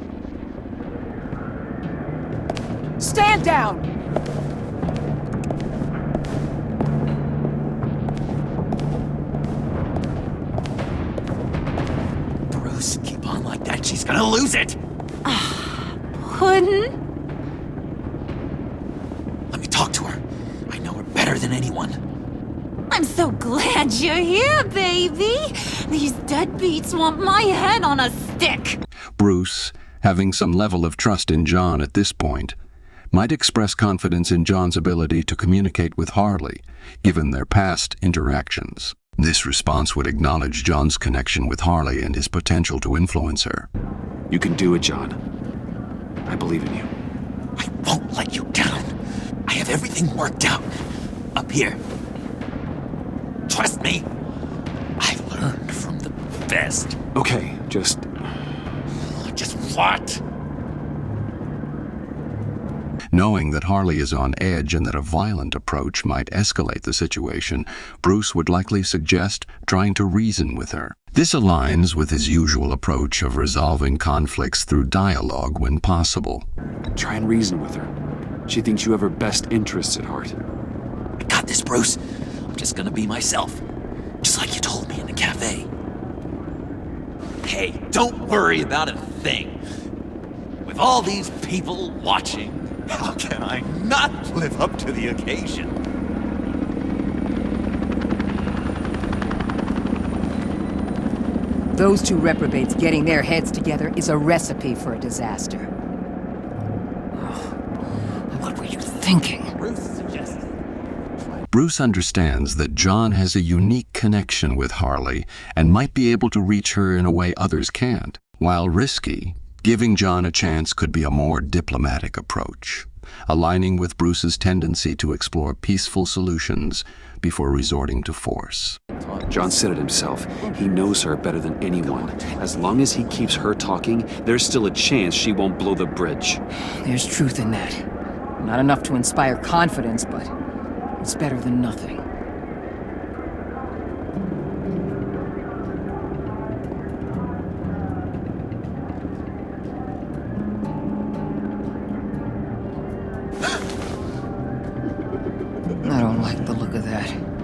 Stand down! Bruce, keep on like that. She's gonna lose it. Puddin'? Let me talk to her. I know her better than anyone. I'm so glad you're here, baby. These deadbeats want my head on a stick. Bruce, having some level of trust in John at this point, might express confidence in John's ability to communicate with Harley, given their past interactions. This response would acknowledge John's connection with Harley and his potential to influence her. You can do it, John. I believe in you. I won't let you down. I have everything worked out. Up here. Trust me. I learned from the best. Okay, just what? Knowing that Harley is on edge and that a violent approach might escalate the situation, Bruce would likely suggest trying to reason with her. This aligns with his usual approach of resolving conflicts through dialogue when possible. Try and reason with her. She thinks you have her best interests at heart. I got this, Bruce. I'm just gonna be myself. Just like you told me in the cafe. Hey, don't worry about a thing. With all these people watching, how can I not live up to the occasion? Those two reprobates getting their heads together is a recipe for a disaster. What were you thinking? Bruce understands that John has a unique connection with Harley and might be able to reach her in a way others can't. While risky, giving John a chance could be a more diplomatic approach, aligning with Bruce's tendency to explore peaceful solutions before resorting to force. John said it himself. He knows her better than anyone. As long as he keeps her talking, there's still a chance she won't blow the bridge. There's truth in that. Not enough to inspire confidence, but it's better than nothing.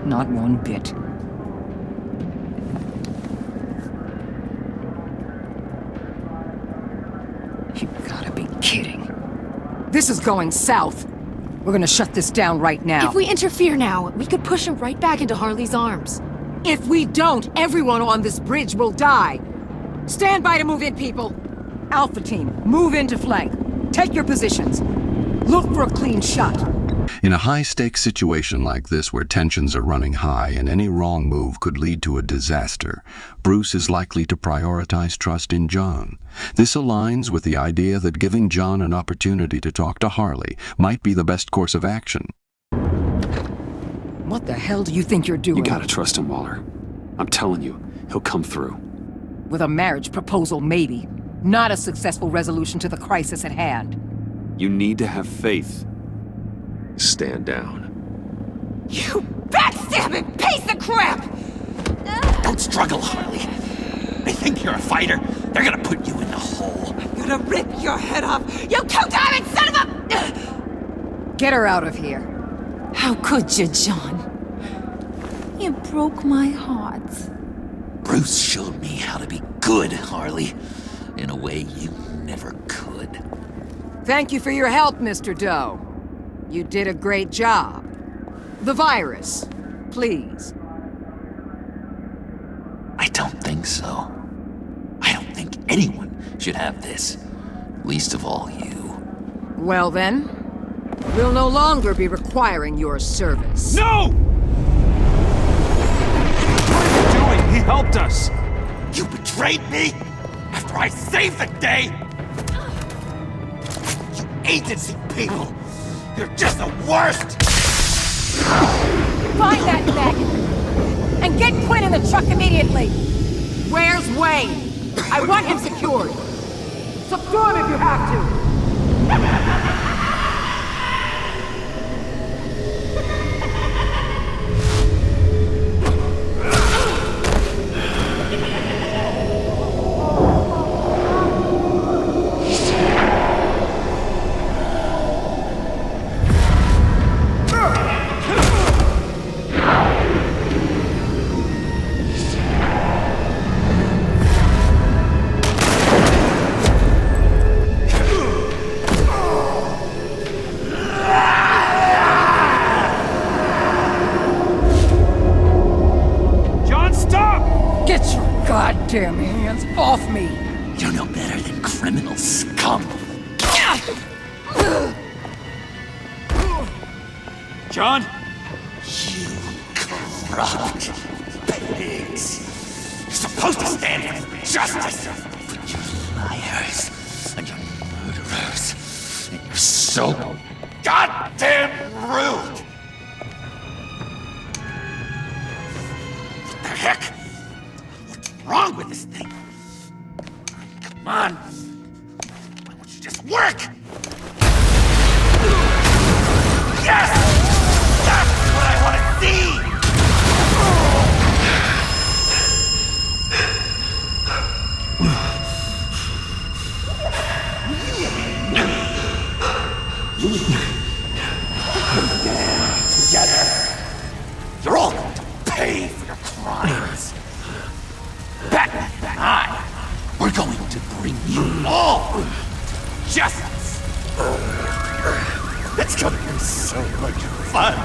Not one bit. You gotta be kidding. This is going south. We're gonna shut this down right now. If we interfere now, we could push him right back into Harley's arms. If we don't, everyone on this bridge will die. Stand by to move in, people. Alpha team, move into flank. Take your positions. Look for a clean shot. In a high-stakes situation like this where tensions are running high and any wrong move could lead to a disaster, Bruce is likely to prioritize trust in John. This aligns with the idea that giving John an opportunity to talk to Harley might be the best course of action. What the hell do you think you're doing? You gotta trust him, Waller. I'm telling you, he'll come through. With a marriage proposal, maybe. Not a successful resolution to the crisis at hand. You need to have faith. Stand down. You backstabbing piece of crap! Don't struggle, Harley. They think you're a fighter. They're gonna put you in the hole. I'm gonna rip your head off, you two-diamond son of a... Get her out of here. How could you, John? You broke my heart. Bruce showed me how to be good, Harley. In a way you never could. Thank you for your help, Mr. Doe. You did a great job. The virus, please. I don't think so. I don't think anyone should have this. Least of all you. Well then, we'll no longer be requiring your service. No! What are you doing? He helped us! You betrayed me? After I saved the day? You agency people! You're just the worst! Find that maggot! And get Quinn in the truck immediately! Where's Wayne? I want him secured! Subdue him if you have to! Goddamn hands off me! You're no better than criminal scum. John? You corrupt pigs. You're supposed to stand for justice. But you're liars and you're murderers. And you're so goddamn rude. What the heck? Wrong with this thing? Come on. Why don't you just work? Yes! That's what I want to see! Stand together. You're all going to pay for your crimes. Batman and I, we're going to bring you all to justice. It's gonna be so much fun.